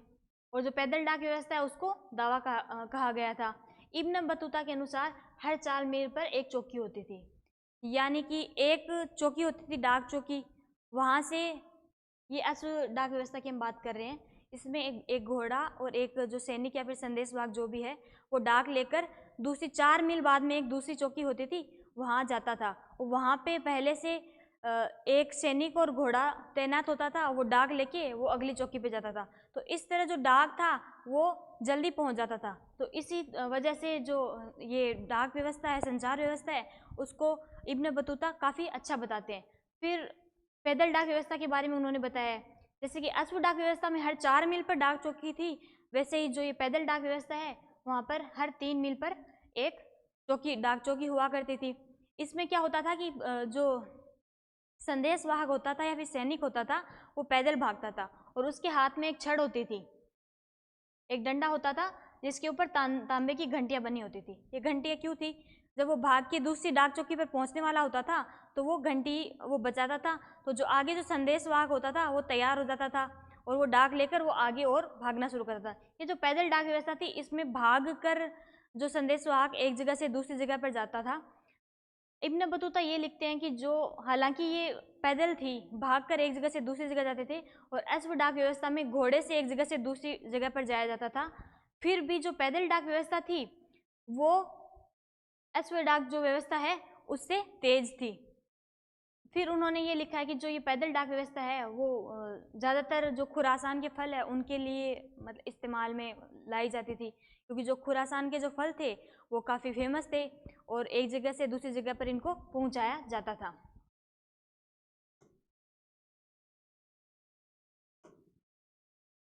और जो पैदल डाक व्यवस्था है उसको दावा कहा गया था। इब्न बतूता के अनुसार हर 4 मील पर एक चौकी होती थी, यानी कि एक चौकी होती थी, डाक चौकी। वहाँ से ये अश्व डाक व्यवस्था की हम बात कर रहे हैं, इसमें एक घोड़ा और एक जो सैनिक या फिर संदेशवाहक जो भी है वो डाक लेकर दूसरी 4 मील बाद में एक दूसरी चौकी होती थी वहाँ जाता था। वहाँ पे पहले से एक सैनिक और घोड़ा तैनात होता था, वो डाक लेके वो अगली चौकी पे जाता था। तो इस तरह जो डाक था वो जल्दी पहुँच जाता था। तो इसी वजह से जो ये डाक व्यवस्था है, संचार व्यवस्था है, उसको इब्न बतूता काफ़ी अच्छा बताते हैं। फिर पैदल डाक व्यवस्था के बारे में उन्होंने बताया है, जैसे कि अश्व डाक व्यवस्था में हर 4 मील पर डाक चौकी थी, वैसे ही जो ये पैदल डाक व्यवस्था है वहाँ पर हर 3 मील पर एक चौकी, डाक चौकी हुआ करती थी। इसमें क्या होता था कि जो संदेशवाहक होता था या फिर सैनिक होता था वो पैदल भागता था, और उसके हाथ में एक छड़ होती थी, एक डंडा होता था जिसके ऊपर तांबे की घंटियां बनी होती थी। ये घंटियां क्यों थी? जब वो भाग के दूसरी डाक चौकी पर पहुंचने वाला होता था तो वो घंटी वो बजाता था, तो जो आगे जो संदेशवाहक होता था वो तैयार हो जाता था और वो डाक लेकर वो आगे और भागना शुरू करता था। ये जो पैदल डाक व्यवस्था थी इसमें भाग कर जो संदेशवाहक एक जगह से दूसरी जगह पर जाता था। इब्न बतूता ये लिखते हैं कि जो हालांकि ये पैदल थी, भागकर एक जगह से दूसरी जगह जाते थे, और अश्व डाक व्यवस्था में घोड़े से एक जगह से दूसरी जगह पर जाया जाता था, फिर भी जो पैदल डाक व्यवस्था थी वो अश्व डाक जो व्यवस्था है उससे तेज थी। फिर उन्होंने ये लिखा है कि जो ये पैदल डाक व्यवस्था है वो ज़्यादातर जो खुरासान के फल है उनके लिए मतलब इस्तेमाल में लाई जाती थी, क्योंकि जो खुरासान के जो फल थे वो काफ़ी फेमस थे और एक जगह से दूसरी जगह पर इनको पहुंचाया जाता था।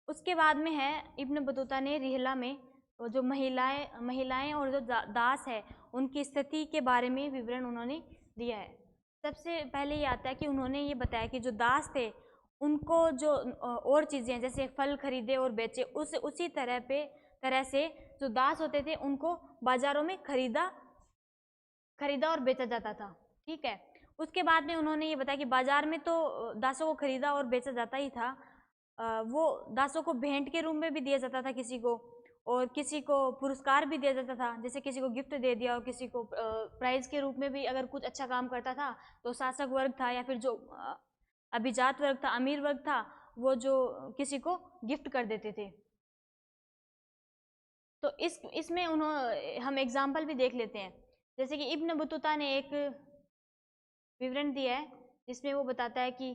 उसके बाद में है इब्न बतूता ने रिहला में जो महिलाएं और जो दास है उनकी स्थिति के बारे में विवरण उन्होंने दिया है। सबसे पहले ये आता है कि उन्होंने ये बताया कि जो दास थे उनको जो और चीज़ें जैसे फल खरीदे और बेचे उसी तरह से जो दास होते थे उनको बाजारों में खरीदा और बेचा जाता था। ठीक है, उसके बाद में उन्होंने ये बताया कि बाजार में तो दासों को खरीदा और बेचा जाता ही था, वो दासों को भेंट के रूप में भी दिया जाता था किसी को, और किसी को पुरस्कार भी दिया जाता था, जैसे किसी को गिफ्ट दे दिया और किसी को प्राइज के रूप में भी अगर कुछ अच्छा काम करता था तो शासक वर्ग था या फिर जो अभिजात वर्ग था, अमीर वर्ग था, वो जो किसी को गिफ्ट कर देते थे। तो इसमें हम एग्जाम्पल भी देख लेते हैं, जैसे कि इब्न बतूता ने एक विवरण दिया है जिसमें वो बताता है कि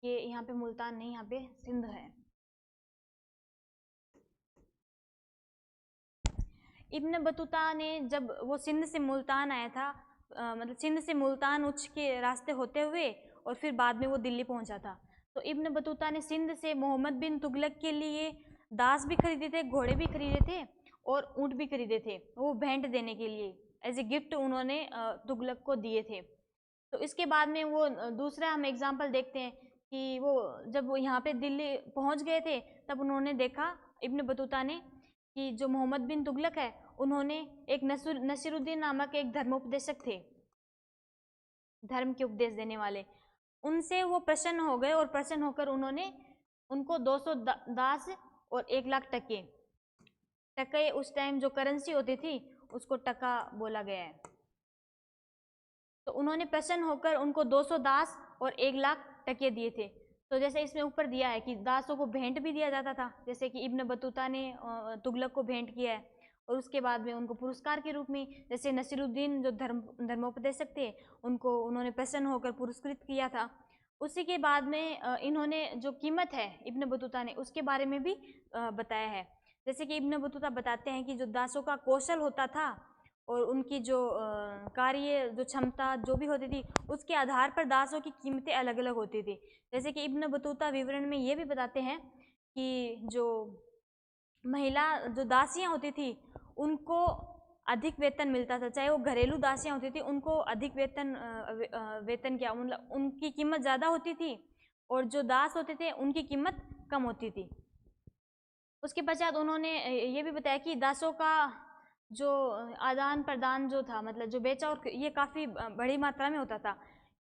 ये यहाँ पे मुल्तान नहीं, यहाँ पे सिंध है। इब्न बतूता ने जब वो सिंध से मुल्तान आया था, मतलब सिंध से मुल्तान उच्च के रास्ते होते हुए और फिर बाद में वो दिल्ली पहुंचा था। तो इब्न बतूता ने सिंध से मोहम्मद बिन तुगलक के लिए दास भी खरीदे थे, घोड़े भी खरीदे थे और ऊँट भी खरीदे थे, वो भेंट देने के लिए एज ए गिफ्ट उन्होंने तुगलक को दिए थे। तो इसके बाद में वो दूसरा हम एग्जाम्पल देखते हैं कि वो जब वो यहाँ पे दिल्ली पहुँच गए थे तब उन्होंने देखा इब्न बतूता ने कि जो मोहम्मद बिन तुगलक है उन्होंने एक नसीरुद्दीन नामक एक धर्मोपदेशक थे, धर्म के उपदेश देने वाले, उनसे वो प्रसन्न हो गए और प्रसन्न होकर उन्होंने उनको 200 दास और 1 लाख टके, टके उस टाइम जो करेंसी होती थी उसको टका बोला गया है, तो उन्होंने प्रसन्न होकर उनको 200 दास और 1 लाख टके दिए थे। तो जैसे इसमें ऊपर दिया है कि दासों को भेंट भी दिया जाता था, जैसे कि इब्न बतूता ने तुगलक को भेंट किया है, और उसके बाद में उनको पुरस्कार के रूप में जैसे नसीरुद्दीन जो धर्मोपदेशक थे उनको उन्होंने प्रसन्न होकर पुरस्कृत किया था। उसी के बाद में इन्होंने जो कीमत है इब्न बतूता ने उसके बारे में भी बताया है। जैसे कि इब्न बतूता बताते हैं कि जो दासों का कौशल होता था और उनकी जो कार्य जो क्षमता जो भी होती थी उसके आधार पर दासों की कीमतें अलग अलग होती थी। जैसे कि इब्न बतूता विवरण में ये भी बताते हैं कि जो महिला जो दासियां होती थी उनको अधिक वेतन मिलता था, चाहे वो घरेलू दासियां होती थी उनको अधिक वेतन क्या मतलब उनकी कीमत ज़्यादा होती थी और जो दास होते थे उनकी कीमत कम होती थी। उसके पश्चात उन्होंने ये भी बताया कि दासों का जो आदान प्रदान जो था, मतलब जो बेचा और ये काफ़ी बड़ी मात्रा में होता था,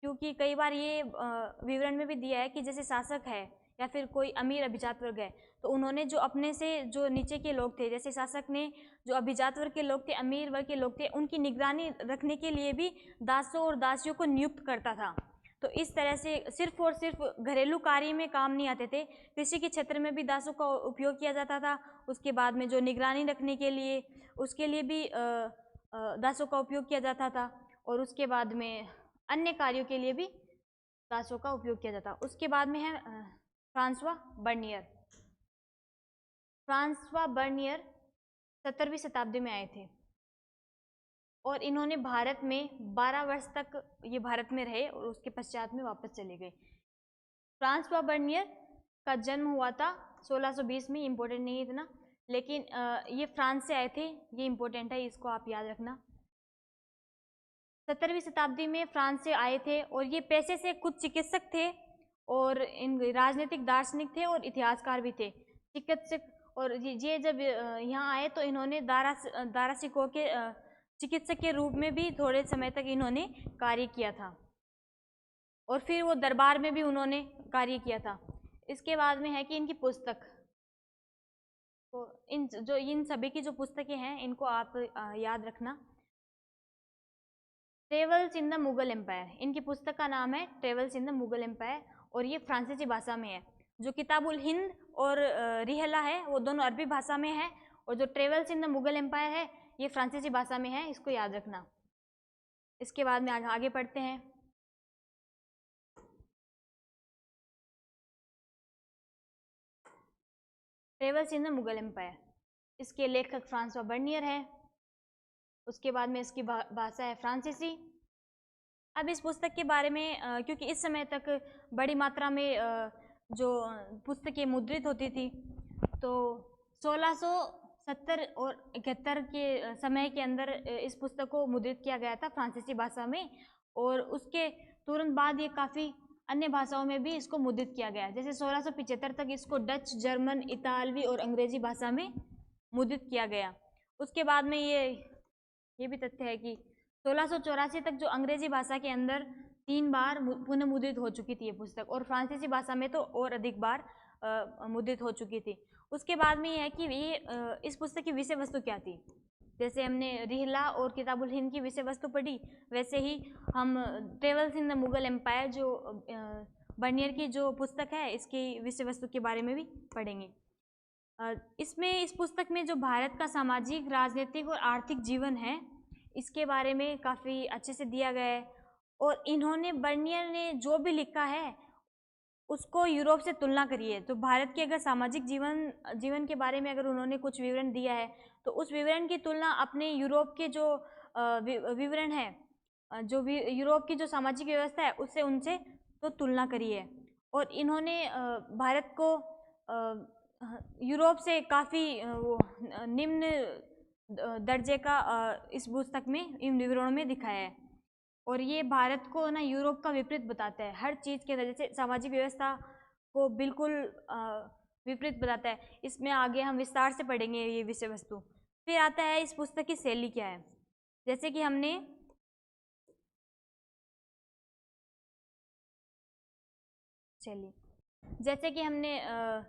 क्योंकि कई बार ये विवरण में भी दिया है कि जैसे शासक है या फिर कोई अमीर अभिजात वर्ग है तो उन्होंने जो अपने से जो नीचे के लोग थे, जैसे शासक ने जो अभिजात वर्ग के लोग थे, अमीर वर्ग के लोग थे, उनकी निगरानी रखने के लिए भी दासों और दासियों को नियुक्त करता था। तो इस तरह से सिर्फ और सिर्फ घरेलू कार्य में काम नहीं आते थे, कृषि के क्षेत्र में भी दासों का उपयोग किया जाता था। उसके बाद में जो निगरानी रखने के लिए उसके लिए भी दासों का उपयोग किया जाता था और उसके बाद में अन्य कार्यों के लिए भी दासों का उपयोग किया जाता। उसके बाद में है फ्रांसवा बर्नियर। फ्रांसवा बर्नियर 17वीं शताब्दी में आए थे और इन्होंने भारत में 12 वर्ष तक ये भारत में रहे और उसके पश्चात में वापस चले गए। फ्रांसवा बर्नियर का जन्म हुआ था 1620 में, इम्पोर्टेंट नहीं है इतना, लेकिन ये फ्रांस से आए थे, ये इम्पोर्टेंट है, इसको आप याद रखना। 17वीं शताब्दी में फ्रांस से आए थे और ये पेशे से कुछ चिकित्सक थे और इन राजनीतिक दार्शनिक थे और इतिहासकार भी थे, चिकित्सक। और ये जब यहाँ आए तो इन्होंने दारासिकों के चिकित्सक के रूप में भी थोड़े समय तक इन्होंने कार्य किया था और फिर वो दरबार में भी उन्होंने कार्य किया था। इसके बाद में है कि इनकी पुस्तक, तो इन सभी की जो पुस्तकें हैं इनको आप याद रखना। Travels in the Mughal empire, इनकी पुस्तक का नाम है travels in the Mughal empire और ये फ्रांसीसी भाषा में है। जो किताबुल हिंद और रिहला है वो दोनों अरबी भाषा में है और जो travels in the Mughal empire है ये फ्रांसीसी भाषा में है, इसको याद रखना। इसके बाद में आगे पढ़ते हैं। Travels in the Mughal empire, इसके लेखक फ्रांसवा बर्नियर है। उसके बाद में इसकी भाषा है फ्रांसीसी। अब इस पुस्तक के बारे में क्योंकि इस समय तक बड़ी मात्रा में जो पुस्तकें मुद्रित होती थी, तो 1670 और 71 के समय के अंदर इस पुस्तक को मुद्रित किया गया था फ्रांसीसी भाषा में और उसके तुरंत बाद ये काफ़ी अन्य भाषाओं में भी इसको मुद्रित किया गया। जैसे 1675 तक इसको डच, जर्मन, इतालवी और अंग्रेजी भाषा में मुद्रित किया गया। उसके बाद में ये भी तथ्य है कि 1684 तक जो अंग्रेजी भाषा के अंदर 3 बार पुनः मुद्रित हो चुकी थी ये पुस्तक और फ्रांसीसी भाषा में तो और अधिक बार मुद्रित हो चुकी थी। उसके बाद में ये है कि ये इस पुस्तक की विषय वस्तु क्या थी। जैसे हमने रिहला और किताबुल हिंद की विषय वस्तु पढ़ी, वैसे ही हम travels in the Mughal empire जो बर्नियर की जो पुस्तक है इसकी विषय वस्तु के बारे में भी पढ़ेंगे। इसमें इस पुस्तक में जो भारत का सामाजिक, राजनीतिक और आर्थिक जीवन है इसके बारे में काफ़ी अच्छे से दिया गया है और इन्होंने बर्नियर ने जो भी लिखा है उसको यूरोप से तुलना करिए। तो भारत के अगर सामाजिक जीवन के बारे में अगर उन्होंने कुछ विवरण दिया है तो उस विवरण की तुलना अपने यूरोप के जो विवरण है, जो यूरोप की जो सामाजिक व्यवस्था है उससे उनसे तो तुलना करिए। और इन्होंने भारत को यूरोप से काफ़ी निम्न दर्जे का इस पुस्तक में, इन विवरणों में दिखाया है। और ये भारत को ना यूरोप का विपरीत बताता है हर चीज़ के अंदर, जैसे सामाजिक व्यवस्था को बिल्कुल विपरीत बताता है। इसमें आगे हम विस्तार से पढ़ेंगे ये विषय वस्तु। फिर आता है इस पुस्तक की शैली क्या है। जैसे कि हमने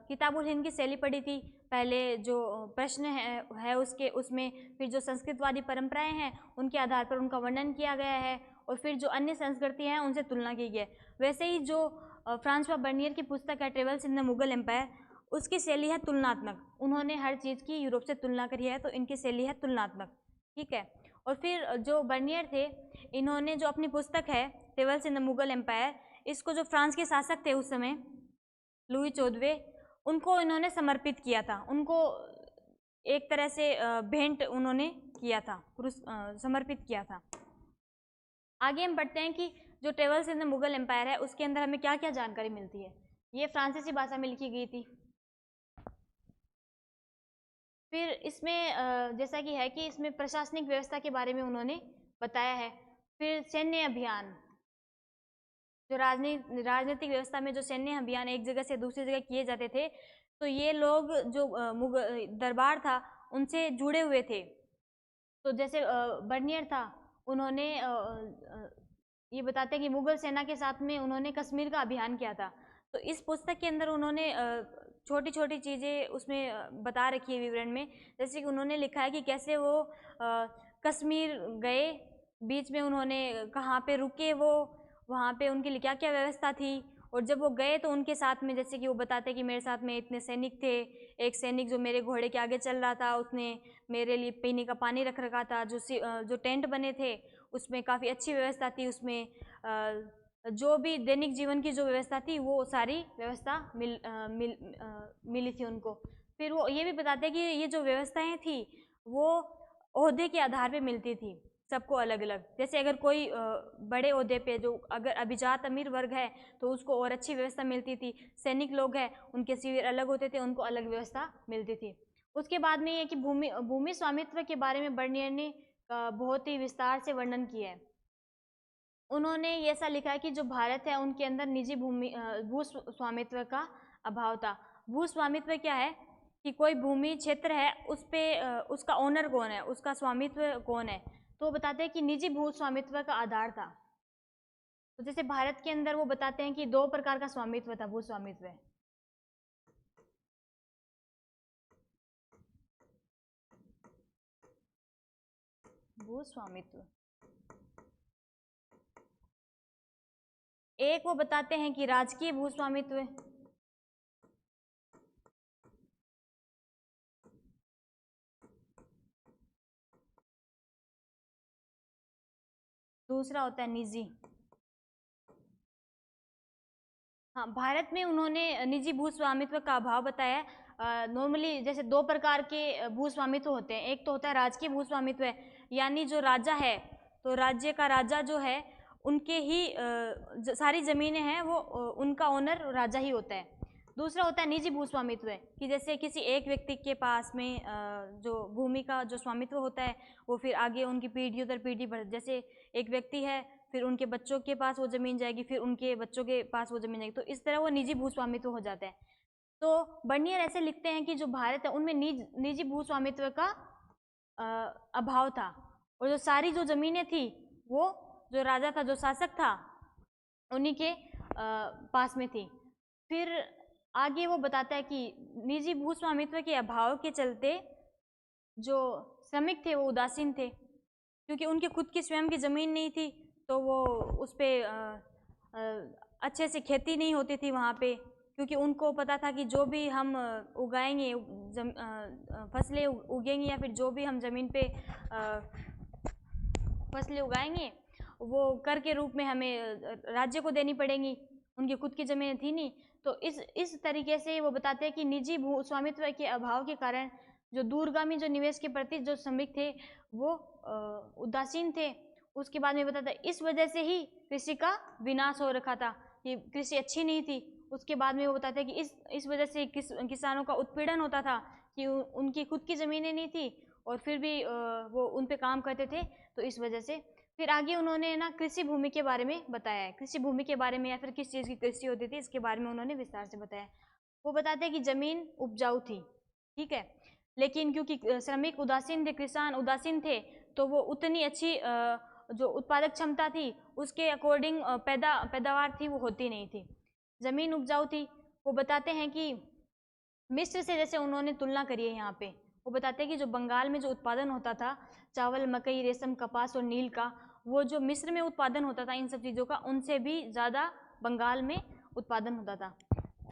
किताबुल हिंद की शैली पढ़ी थी पहले। जो प्रश्न है उसके उसमें फिर जो संस्कृतवादी परंपराएं हैं उनके आधार पर उनका वर्णन किया गया है और फिर जो अन्य संस्कृतियां हैं उनसे तुलना की गई है। वैसे ही जो फ्रांसवा बर्नियर की पुस्तक है travels in the Mughal empire, उसकी शैली है तुलनात्मक। उन्होंने हर चीज़ की यूरोप से तुलना करी है तो इनकी शैली है तुलनात्मक, ठीक है। और फिर जो बर्नियर थे, इन्होंने जो अपनी पुस्तक है travels in the Mughal empire, इसको जो फ्रांस के शासक थे उस समय लुई 14वें, उनको इन्होंने समर्पित किया था। उनको एक तरह से भेंट उन्होंने किया था, समर्पित किया था। आगे हम पढ़ते हैं कि जो travels in the Mughal empire है उसके अंदर हमें क्या क्या जानकारी मिलती है। ये फ्रांसीसी भाषा में लिखी गई थी। फिर इसमें जैसा कि है कि इसमें प्रशासनिक व्यवस्था के बारे में उन्होंने बताया है। फिर सैन्य अभियान, जो राजनीतिक व्यवस्था में जो सैन्य अभियान एक जगह से दूसरी जगह किए जाते थे, तो ये लोग जो दरबार था उनसे जुड़े हुए थे। तो जैसे बर्नियर था, उन्होंने ये बताते हैं कि मुगल सेना के साथ में उन्होंने कश्मीर का अभियान किया था। तो इस पुस्तक के अंदर उन्होंने छोटी छोटी चीज़ें उसमें बता रखी है विवरण में। जैसे कि उन्होंने लिखा है कि कैसे वो कश्मीर गए, बीच में उन्होंने कहाँ पे रुके, वो वहाँ पे उनके लिए क्या क्या व्यवस्था थी। और जब वो गए तो उनके साथ में, जैसे कि वो बताते कि मेरे साथ में इतने सैनिक थे, एक सैनिक जो मेरे घोड़े के आगे चल रहा था उसने मेरे लिए पीने का पानी रख रखा था। जो टेंट बने थे उसमें काफ़ी अच्छी व्यवस्था थी। उसमें जो भी दैनिक जीवन की जो व्यवस्था थी वो सारी व्यवस्था मिली थी उनको। फिर वो ये भी बताते हैं कि ये जो व्यवस्थाएं थी वो ओहदे के आधार पे मिलती थी सबको अलग अलग। जैसे अगर कोई बड़े ओहदे पे, जो अगर अभिजात अमीर वर्ग है तो उसको और अच्छी व्यवस्था मिलती थी। सैनिक लोग हैं उनके शिविर अलग होते थे, उनको अलग व्यवस्था मिलती थी। उसके बाद में ये कि भूमि स्वामित्व के बारे में बर्नियर ने बहुत ही विस्तार से वर्णन किया है। उन्होंने ये ऐसा लिखा है कि जो भारत है उनके अंदर निजी भू स्वामित्व का अभाव था। भू स्वामित्व क्या है कि कोई भूमि क्षेत्र है उस पे उसका ओनर कौन है, उसका स्वामित्व कौन है। तो बताते हैं कि निजी भू स्वामित्व का आधार था। तो जैसे भारत के अंदर वो बताते हैं कि 2 प्रकार का स्वामित्व था, भू स्वामित्व। भू स्वामित्व एक वो बताते हैं कि राजकीय भू स्वामित्व, दूसरा होता है निजी। हाँ, भारत में उन्होंने निजी भू स्वामित्व का अभाव बताया। नॉर्मली जैसे 2 प्रकार के भू स्वामित्व होते हैं। एक तो होता है राजकीय भू स्वामित्व है, यानी जो राजा है तो राज्य का राजा जो है उनके ही सारी ज़मीनें हैं वो उनका ओनर राजा ही होता है। दूसरा होता है निजी भू स्वामित्व है कि जैसे किसी एक व्यक्ति के पास में जो भूमि का जो स्वामित्व होता है वो फिर आगे उनकी पीढ़ी दर पीढ़ी बढ़, जैसे एक व्यक्ति है फिर उनके बच्चों के पास वो ज़मीन जाएगी, फिर उनके बच्चों के पास वो ज़मीन जाएगी, तो इस तरह वो निजी भू स्वामित्व हो जाता है। तो बर्नियर ऐसे लिखते हैं कि जो भारत है उनमें निजी भू स्वामित्व का अभाव था और जो सारी जो ज़मीनें थी वो जो राजा था, जो शासक था, उन्हीं के पास में थी। फिर आगे वो बताता है कि निजी भू स्वामित्व के अभाव के चलते जो श्रमिक थे वो उदासीन थे, क्योंकि उनकी खुद की स्वयं की ज़मीन नहीं थी तो वो उस पर अच्छे से खेती नहीं होती थी वहाँ पे, क्योंकि उनको पता था कि जो भी हम उगाएंगे, फसलें उगेंगी या फिर जो भी हम ज़मीन पे फसलें उगाएंगे वो कर के रूप में हमें राज्य को देनी पड़ेंगी। उनकी खुद की ज़मीनें थी नहीं। तो इस तरीके से वो बताते हैं कि निजी भू स्वामित्व के अभाव के कारण जो दूरगामी जो निवेश के प्रति जो श्रमिक थे वो उदासीन थे। उसके बाद में बताता है इस वजह से ही कृषि का विनाश हो रखा था, कि कृषि अच्छी नहीं थी। उसके बाद में वो बताते हैं कि इस वजह से किसानों का उत्पीड़न होता था, कि उनकी खुद की ज़मीनें नहीं थी और फिर भी वो उन पे काम करते थे, तो इस वजह से। फिर आगे उन्होंने ना कृषि भूमि के बारे में बताया है, कृषि भूमि के बारे में या फिर किस चीज़ की कृषि होती थी इसके बारे में उन्होंने विस्तार से बताया। वो बताते हैं कि ज़मीन उपजाऊ थी, ठीक है, लेकिन क्योंकि श्रमिक उदासीन थे, किसान उदासीन थे, तो वो उतनी अच्छी जो उत्पादक क्षमता थी उसके अकॉर्डिंग पैदावार थी वो होती नहीं थी। ज़मीन उपजाऊ थी। वो बताते हैं कि मिस्र से जैसे उन्होंने तुलना करी है यहाँ पे, वो बताते हैं कि जो बंगाल में जो उत्पादन होता था चावल, मकई, रेशम, कपास और नील का, वो जो मिस्र में उत्पादन होता था इन सब चीज़ों का, उनसे भी ज़्यादा बंगाल में उत्पादन होता था।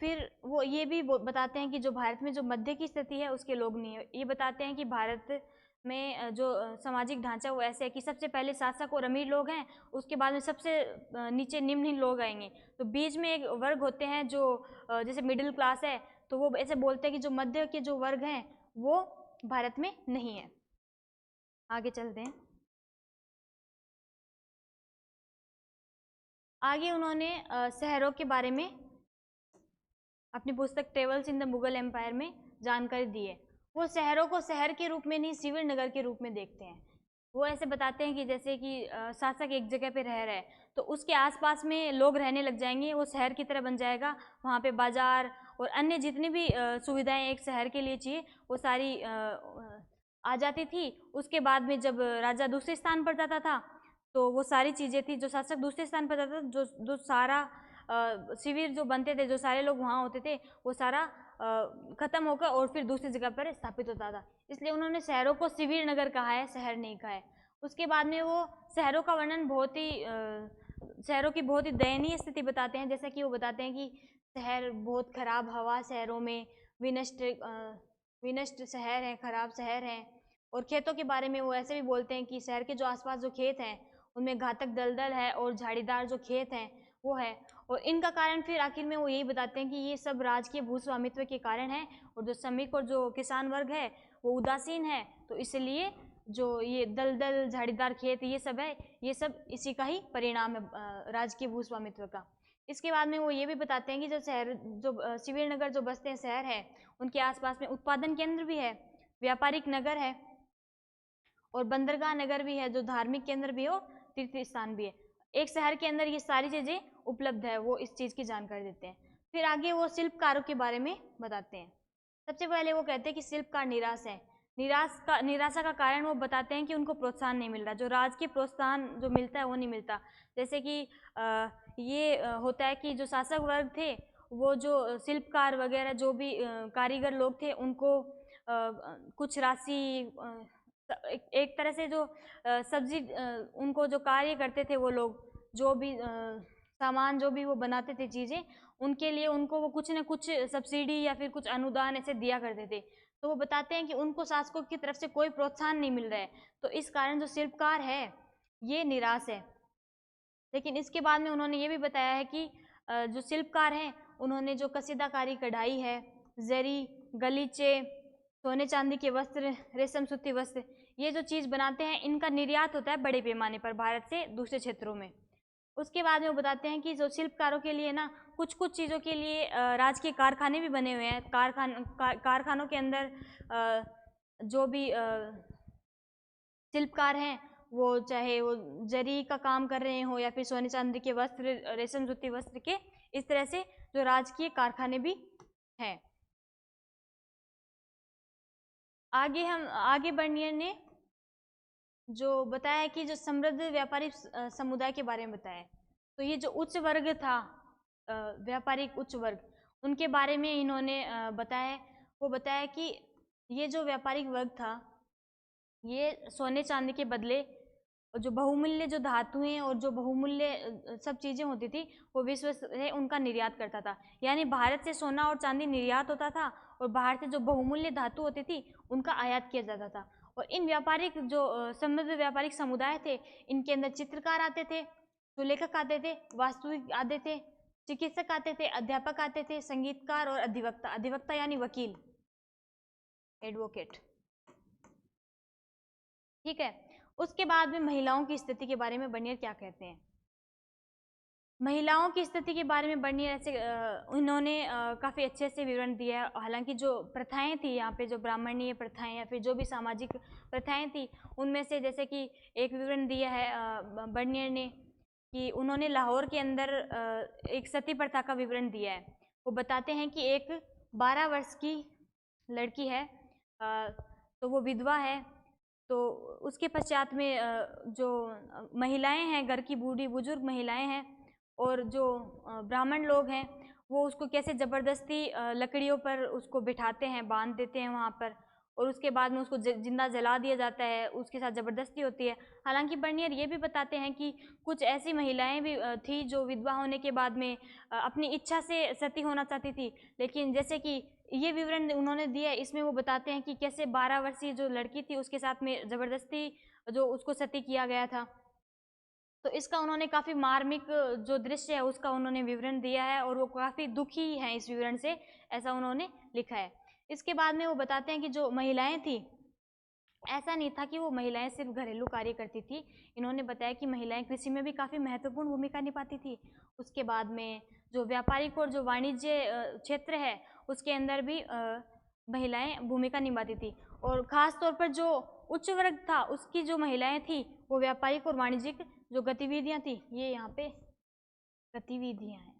फिर वो ये भी बताते हैं कि जो भारत में जो मध्य की स्थिति है उसके लोग नहीं है। ये बताते हैं कि भारत में जो सामाजिक ढांचा वो ऐसे है कि सबसे पहले शासक और अमीर लोग हैं, उसके बाद में सबसे नीचे निम्न लोग आएंगे। तो बीच में एक वर्ग होते हैं जो जैसे मिडिल क्लास है, तो वो ऐसे बोलते हैं कि जो मध्य के जो वर्ग हैं वो भारत में नहीं है। आगे चलते हैं। आगे उन्होंने शहरों के बारे में अपनी पुस्तक travels in the Mughal empire में जानकारी दी है। वो शहरों को शहर के रूप में नहीं, सिविल नगर के रूप में देखते हैं। वो ऐसे बताते हैं कि जैसे कि शासक एक जगह पे रह रहा है तो उसके आसपास में लोग रहने लग जाएंगे, वो शहर की तरह बन जाएगा। वहाँ पे बाजार और अन्य जितनी भी सुविधाएं एक शहर के लिए चाहिए वो सारी आ जाती थी। उसके बाद में जब राजा दूसरे स्थान पर जाता था तो वो सारी चीज़ें थी, जो शासक दूसरे स्थान पर जाता था, जो सारा शिविर जो बनते थे, जो सारे लोग वहाँ होते थे, वो सारा खत्म होकर और फिर दूसरी जगह पर स्थापित होता था। इसलिए उन्होंने शहरों को शिविर नगर कहा है, शहर नहीं कहा है। उसके बाद में वो शहरों का वर्णन शहरों की बहुत ही दयनीय स्थिति बताते हैं। जैसा कि वो बताते हैं कि शहर बहुत खराब हवा, शहरों में विनष्ट शहर हैं, खराब शहर हैं। और खेतों के बारे में वो ऐसे भी बोलते हैं कि शहर के जो आसपास जो खेत हैं उनमें घातक दलदल है और झाड़ीदार जो खेत हैं वो है। और इनका कारण फिर आखिर में वो यही बताते हैं कि ये सब राजकीय भूस्वामित्व के कारण है, और जो श्रमिक और जो किसान वर्ग है वो उदासीन है, तो इसलिए जो ये दलदल झाड़ीदार खेत ये सब है, ये सब इसी का ही परिणाम है राजकीय भूस्वामित्व का। इसके बाद में वो ये भी बताते हैं कि जो शहर जो शिविर नगर जो बसते हैं शहर है उनके आसपास में उत्पादन केंद्र भी है, व्यापारिक नगर है और बंदरगाह नगर भी है, जो धार्मिक केंद्र भी हो, तीर्थ स्थान भी है। एक शहर के अंदर ये सारी चीज़ें उपलब्ध है, वो इस चीज़ की जानकारी देते हैं। फिर आगे वो शिल्पकारों के बारे में बताते हैं। सबसे पहले वो कहते हैं कि शिल्पकार निराश है। निराशा का कारण वो बताते हैं कि उनको प्रोत्साहन नहीं मिल रहा, जो राज के प्रोत्साहन जो मिलता है वो नहीं मिलता। जैसे कि ये होता है कि जो शासक वर्ग थे वो जो शिल्पकार वगैरह जो भी कारीगर लोग थे उनको कुछ राशि एक तरह से जो सब्जी उनको जो कार्य करते थे वो लोग, जो भी सामान जो भी वो बनाते थे चीज़ें, उनके लिए उनको वो कुछ न कुछ सब्सिडी या फिर कुछ अनुदान ऐसे दिया करते थे। तो वो बताते हैं कि उनको शासकों की तरफ से कोई प्रोत्साहन नहीं मिल रहा है, तो इस कारण जो शिल्पकार है ये निराश है। लेकिन इसके बाद में उन्होंने ये भी बताया है कि जो शिल्पकार हैं उन्होंने जो कसीदाकारी कढ़ाई है, जरी, गलीचे, सोने चांदी के वस्त्र, रेशम सूती वस्त्र, ये जो चीज़ बनाते हैं इनका निर्यात होता है बड़े पैमाने पर भारत से दूसरे क्षेत्रों में। उसके बाद में वो बताते हैं कि जो शिल्पकारों के लिए ना कुछ कुछ चीज़ों के लिए राज के कारखाने भी बने हुए हैं। कारखानों के अंदर जो भी शिल्पकार हैं वो चाहे वो जरी का काम कर रहे हो या फिर सोने चांदी के वस्त्र, रेशम सूती वस्त्र के, इस तरह से जो राजकीय कारखाने भी हैं। आगे बढ़ने ने जो बताया है कि जो समृद्ध व्यापारी समुदाय के बारे में बताया है, तो ये जो उच्च वर्ग था, व्यापारिक उच्च वर्ग, उनके बारे में इन्होंने बताया है। वो बताया कि ये जो व्यापारिक वर्ग था ये सोने चांदी के बदले जो बहुमूल्य जो धातुएं और जो बहुमूल्य सब चीज़ें होती थी वो विश्व से उनका निर्यात करता था। यानी भारत से सोना और चांदी निर्यात होता था और बाहर से जो बहुमूल्य धातु होती थी उनका आयात किया जाता था। और इन व्यापारिक जो समृद्ध व्यापारिक समुदाय थे, इनके अंदर चित्रकार आते थे, सुलेखक आते थे, वास्तुविक आते थे, चिकित्सक आते थे, अध्यापक आते थे, संगीतकार और अधिवक्ता। अधिवक्ता यानी वकील, एडवोकेट। ठीक है। उसके बाद में महिलाओं की स्थिति के बारे में बर्नियर क्या कहते हैं? महिलाओं की स्थिति के बारे में बर्नियर ऐसे उन्होंने काफ़ी अच्छे से विवरण दिया है। हालांकि जो प्रथाएं थी यहाँ पे, जो ब्राह्मणीय प्रथाएं या फिर जो भी सामाजिक प्रथाएं थी, उनमें से जैसे कि एक विवरण दिया है बर्नियर ने कि उन्होंने लाहौर के अंदर एक सती प्रथा का विवरण दिया है। वो बताते हैं कि एक 12 वर्ष की लड़की है, तो वो विधवा है, तो उसके पश्चात में जो महिलाएं हैं, घर की बूढ़ी बुजुर्ग महिलाएं हैं और जो ब्राह्मण लोग हैं, वो उसको कैसे ज़बरदस्ती लकड़ियों पर उसको बिठाते हैं, बांध देते हैं वहाँ पर, और उसके बाद में उसको जिंदा जला दिया जाता है, उसके साथ ज़बरदस्ती होती है। हालांकि बर्नियर ये भी बताते हैं कि कुछ ऐसी महिलाएं भी थी जो विधवा होने के बाद में अपनी इच्छा से सती होना चाहती थी, लेकिन जैसे कि ये विवरण उन्होंने दिया है, इसमें वो बताते हैं कि कैसे 12 वर्षीय जो लड़की थी उसके साथ में ज़बरदस्ती जो उसको सती किया गया था। तो इसका उन्होंने काफ़ी मार्मिक जो दृश्य है उसका उन्होंने विवरण दिया है और वो काफ़ी दुखी हैं इस विवरण से, ऐसा उन्होंने लिखा है। इसके बाद में वो बताते हैं कि जो महिलाएं थी, ऐसा नहीं था कि वो महिलाएं सिर्फ घरेलू कार्य करती थी। इन्होंने बताया कि महिलाएं कृषि में भी काफ़ी महत्वपूर्ण भूमिका निभाती थी। उसके बाद में जो व्यापारिक और जो वाणिज्य क्षेत्र है उसके अंदर भी महिलाएं भूमिका निभाती थी, और ख़ास तौर पर जो उच्च वर्ग था उसकी जो महिलाएं थी वो व्यापारिक और वाणिज्यिक जो गतिविधियां थी, ये यहाँ पे गतिविधियां हैं,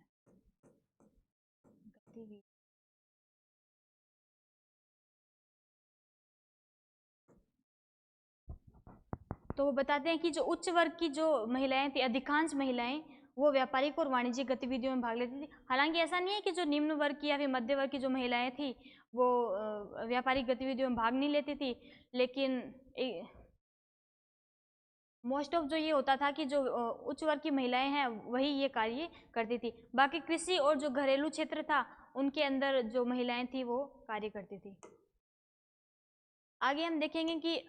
तो वो बताते हैं कि जो उच्च वर्ग की जो महिलाएं थी, अधिकांश महिलाएं वो व्यापारिक और वाणिज्यिक गतिविधियों में भाग लेती थी। हालांकि ऐसा नहीं है कि जो निम्न वर्ग की या फिर मध्य वर्ग की जो महिलाएं थी वो व्यापारिक गतिविधियों में भाग नहीं लेती थी, लेकिन मोस्ट ऑफ जो ये होता था कि जो उच्च वर्ग की महिलाएं हैं वही ये कार्य करती थी। बाकी कृषि और जो घरेलू क्षेत्र था उनके अंदर जो महिलाएं थी वो कार्य करती थी। आगे हम देखेंगे कि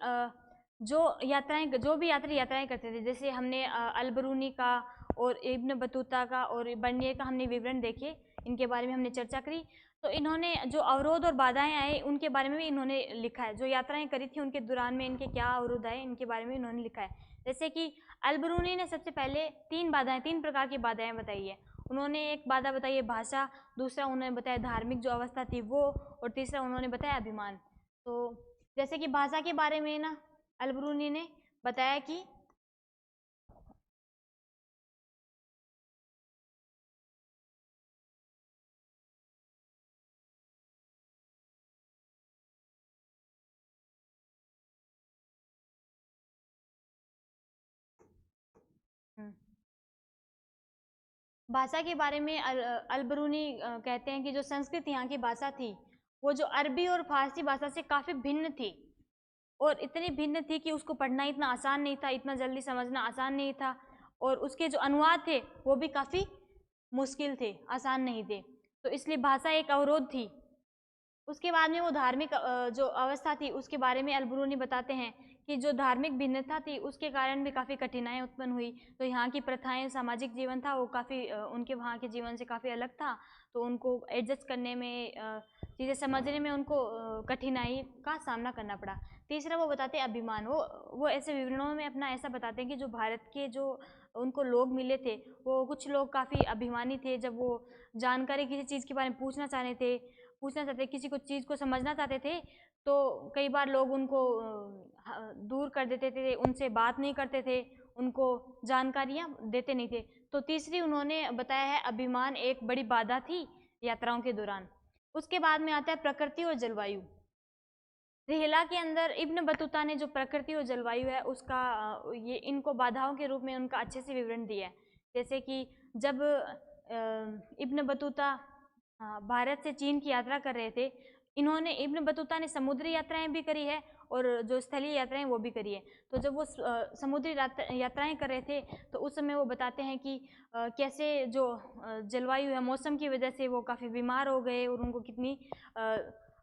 जो भी यात्री यात्राएं करते थे, जैसे हमने अलबरूनी का और इब्न बतूता का और बर्नियर का हमने विवरण देखे, इनके बारे में हमने चर्चा करी। तो इन्होंने जो अवरोध और बाधाएं आए उनके बारे में भी इन्होंने लिखा है। जो यात्राएं करी थी उनके दौरान में इनके क्या अवरोध आए इनके बारे में इन्होंने लिखा है। जैसे कि अलबरूनी ने सबसे पहले 3 प्रकार की बाधाएं बताई है। उन्होंने एक बाधा बताई है भाषा, दूसरा उन्होंने बताया धार्मिक जो अवस्था थी वो, और तीसरा उन्होंने बताया अभिमान। तो जैसे कि भाषा के बारे में ना अलबरूनी ने बताया कि भाषा के बारे में अलबरूनी कहते हैं कि जो संस्कृत यहाँ की भाषा थी वो जो अरबी और फारसी भाषा से काफ़ी भिन्न थी, और इतनी भिन्न थी कि उसको पढ़ना इतना आसान नहीं था, इतना जल्दी समझना आसान नहीं था, और उसके जो अनुवाद थे वो भी काफ़ी मुश्किल थे, आसान नहीं थे। तो इसलिए भाषा एक अवरोध थी। उसके बाद में वो धार्मिक जो अवस्था थी उसके बारे में अलबरूनी बताते हैं कि जो धार्मिक भिन्नता थी उसके कारण भी काफ़ी कठिनाई उत्पन्न हुई। तो यहाँ की प्रथाएं, सामाजिक जीवन था वो काफ़ी उनके वहाँ के जीवन से काफ़ी अलग था, तो उनको एडजस्ट करने में, चीज़ें समझने में उनको कठिनाई का सामना करना पड़ा। तीसरा वो बताते हैं अभिमान। वो ऐसे विवरणों में अपना ऐसा बताते हैं कि जो भारत के जो उनको लोग मिले थे वो कुछ लोग काफ़ी अभिमानी थे। जब वो जानकारी किसी चीज़ के बारे में पूछना चाहते, किसी को चीज़ को समझना चाहते थे, तो कई बार लोग उनको दूर कर देते थे, उनसे बात नहीं करते थे, उनको जानकारियाँ देते नहीं थे। तो तीसरी उन्होंने बताया है अभिमान एक बड़ी बाधा थी यात्राओं के दौरान। उसके बाद में आता है प्रकृति और जलवायु। रिहला के अंदर इब्न बतूता ने जो प्रकृति और जलवायु है उसका ये इनको बाधाओं के रूप में उनका अच्छे से विवरण दिया है। जैसे कि जब इब्न बतूता भारत से चीन की यात्रा कर रहे थे, इन्होंने इब्न बतूता ने समुद्री यात्राएं भी करी है और जो स्थलीय यात्राएं वो भी करी है। तो जब वो समुद्री यात्राएं कर रहे थे तो उस समय वो बताते हैं कि कैसे जो जलवायु है, मौसम की वजह से वो काफ़ी बीमार हो गए और उनको कितनी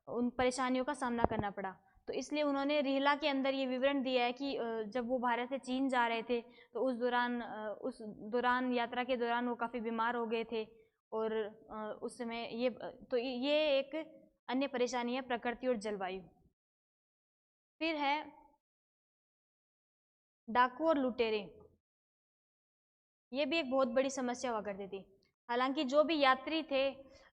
उन परेशानियों का सामना करना पड़ा। तो इसलिए उन्होंने रिहला के अंदर ये विवरण दिया है कि जब वो भारत से चीन जा रहे थे तो उस दौरान यात्रा के दौरान वो काफ़ी बीमार हो गए थे और उस समय ये एक अन्य परेशानी है, प्रकृति और जलवायु। फिर है डाकू और लुटेरे, ये भी एक बहुत बड़ी समस्या हुआ करती थी। हालांकि जो भी यात्री थे,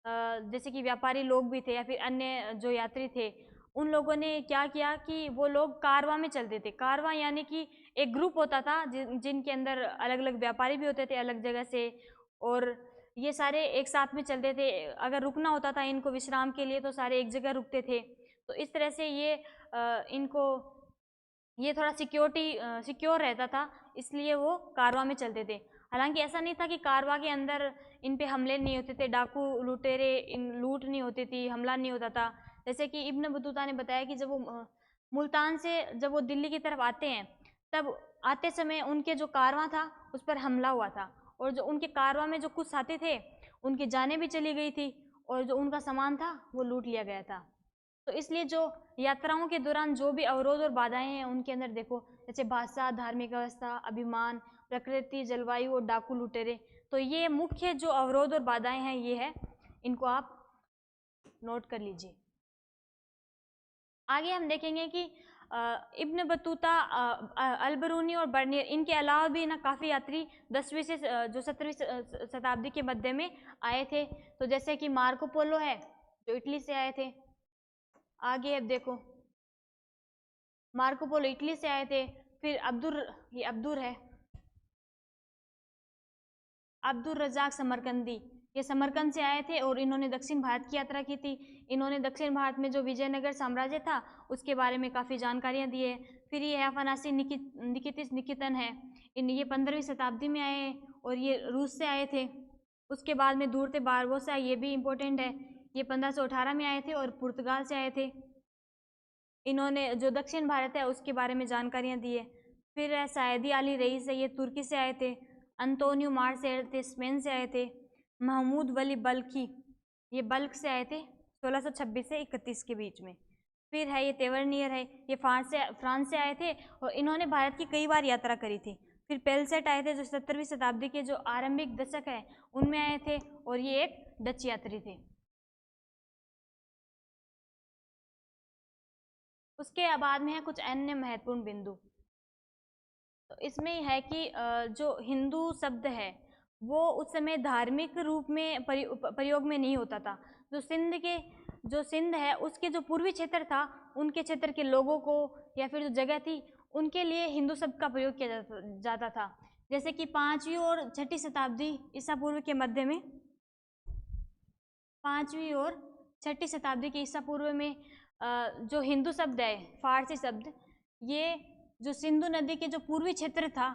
जैसे कि व्यापारी लोग भी थे या फिर अन्य जो यात्री थे, उन लोगों ने क्या किया कि वो लोग कारवां में चलते थे। कारवां यानी कि एक ग्रुप होता था जिनके अंदर अलग अलग व्यापारी भी होते थे अलग जगह से, और ये सारे एक साथ में चलते थे। अगर रुकना होता था इनको विश्राम के लिए तो सारे एक जगह रुकते थे। तो इस तरह से ये थोड़ा सिक्योर रहता था, इसलिए वो कारवां में चलते थे। हालांकि ऐसा नहीं था कि कारवां के अंदर इन पे हमले नहीं होते थे, डाकू लुटेरे लूट नहीं होती थी, हमला नहीं होता था। जैसे कि इब्न बतूता ने बताया कि जब वो मुल्तान से जब वो दिल्ली की तरफ आते हैं, तब आते समय उनके जो कारवां था उस पर हमला हुआ था, और जो उनके कारवां में जो कुछ साथी थे उनकी जानें भी चली गई थी, और जो उनका सामान था वो लूट लिया गया था। तो इसलिए जो यात्राओं के दौरान जो भी अवरोध और बाधाएं हैं उनके अंदर देखो, जैसे भाषा, धार्मिक व्यवस्था, अभिमान, प्रकृति, जलवायु और डाकू लुटेरे, तो ये मुख्य जो अवरोध और बाधाएं हैं ये है, इनको आप नोट कर लीजिए। आगे हम देखेंगे कि इब्न बतूता, अल-बरूनी और बर्नियर, इनके अलावा भी ना काफ़ी यात्री 10वीं से जो 17वीं शताब्दी के मध्य में आए थे। तो जैसे कि मार्को पोलो है जो इटली से आए थे। आगे अब देखो, मार्को पोलो इटली से आए थे। फिर अब्दुर रज़ाक समरकंदी, ये समरकंद से आए थे और इन्होंने दक्षिण भारत की यात्रा की थी। इन्होंने दक्षिण भारत में जो विजयनगर साम्राज्य था उसके बारे में काफ़ी जानकारियाँ दी है। फिर ये अफनासी निकितिस निकितन है, ये 15वीं शताब्दी में आए और ये रूस से आए थे। उसके बाद में दूर थे बारबोसा, ये भी इम्पोर्टेंट है, ये 1518 में आए थे और पुर्तगाल से आए थे। इन्होंने जो दक्षिण भारत है उसके बारे में जानकारियाँ दी है। फिर है सैयदी अली रईस है, ये तुर्की से आए थे। अंतोनियो मार से आए थे, स्पेन से आए थे। महमूद वली बल्खी, ये बल्ख से आए थे 1626 से 31 के बीच में। फिर है ये तेवरनियर है, ये फ्रांस से आए थे और इन्होंने भारत की कई बार यात्रा करी थी। फिर पेलसेट आए थे जो 17वीं शताब्दी के जो आरंभिक दशक है उनमें आए थे और ये एक डच यात्री थे। उसके बाद में है कुछ अन्य महत्वपूर्ण बिंदु। तो इसमें है कि जो हिंदू शब्द है वो उस समय धार्मिक रूप में प्रयोग में नहीं होता था। जो सिंध है उसके जो पूर्वी क्षेत्र था उनके क्षेत्र के लोगों को या फिर जो जगह थी उनके लिए हिंदू शब्द का प्रयोग किया जाता था। जैसे कि 5वीं और 6ठी शताब्दी ईसा पूर्व के मध्य में, 5वीं और 6ठी शताब्दी के ईसा पूर्व में जो हिंदू शब्द है, फारसी शब्द, ये जो सिंधु नदी के जो पूर्वी क्षेत्र था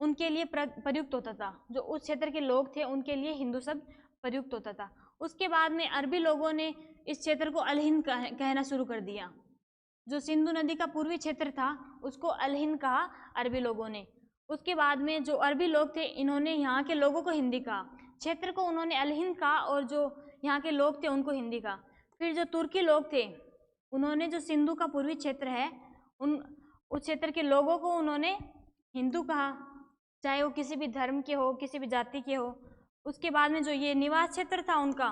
उनके लिए प्रयुक्त होता था। जो उस क्षेत्र के लोग थे उनके लिए हिंदू शब्द प्रयुक्त होता था। उसके बाद में अरबी लोगों ने इस क्षेत्र को अलहिंद कहना शुरू कर दिया। जो सिंधु नदी का पूर्वी क्षेत्र था उसको अलहिंद कहा अरबी लोगों ने। उसके बाद में जो अरबी लोग थे इन्होंने यहाँ के लोगों को हिंदी कहा, क्षेत्र को उन्होंने अलहिंद कहा और जो यहाँ के लोग थे उनको हिंदी कहा। फिर जो तुर्की लोग थे उन्होंने जो सिंधु का पूर्वी क्षेत्र है उस क्षेत्र के लोगों को उन्होंने हिंदू कहा, चाहे वो किसी भी धर्म के हो, किसी भी जाति के हो। उसके बाद में जो ये निवास क्षेत्र था उनका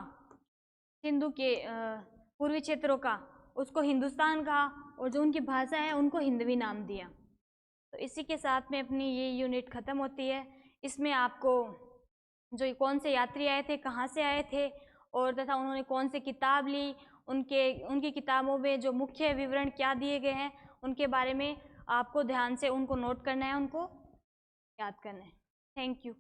सिंधु के पूर्वी क्षेत्रों का, उसको हिंदुस्तान कहा और जो उनकी भाषा है उनको हिंदवी नाम दिया। तो इसी के साथ में अपनी ये यूनिट ख़त्म होती है। इसमें आपको जो कौन से यात्री आए थे, कहाँ से आए थे और तथा उन्होंने कौन सी किताब ली, उनकी किताबों में जो मुख्य विवरण क्या दिए गए हैं उनके बारे में आपको ध्यान से उनको नोट करना है, उनको याद करना है। Thank you.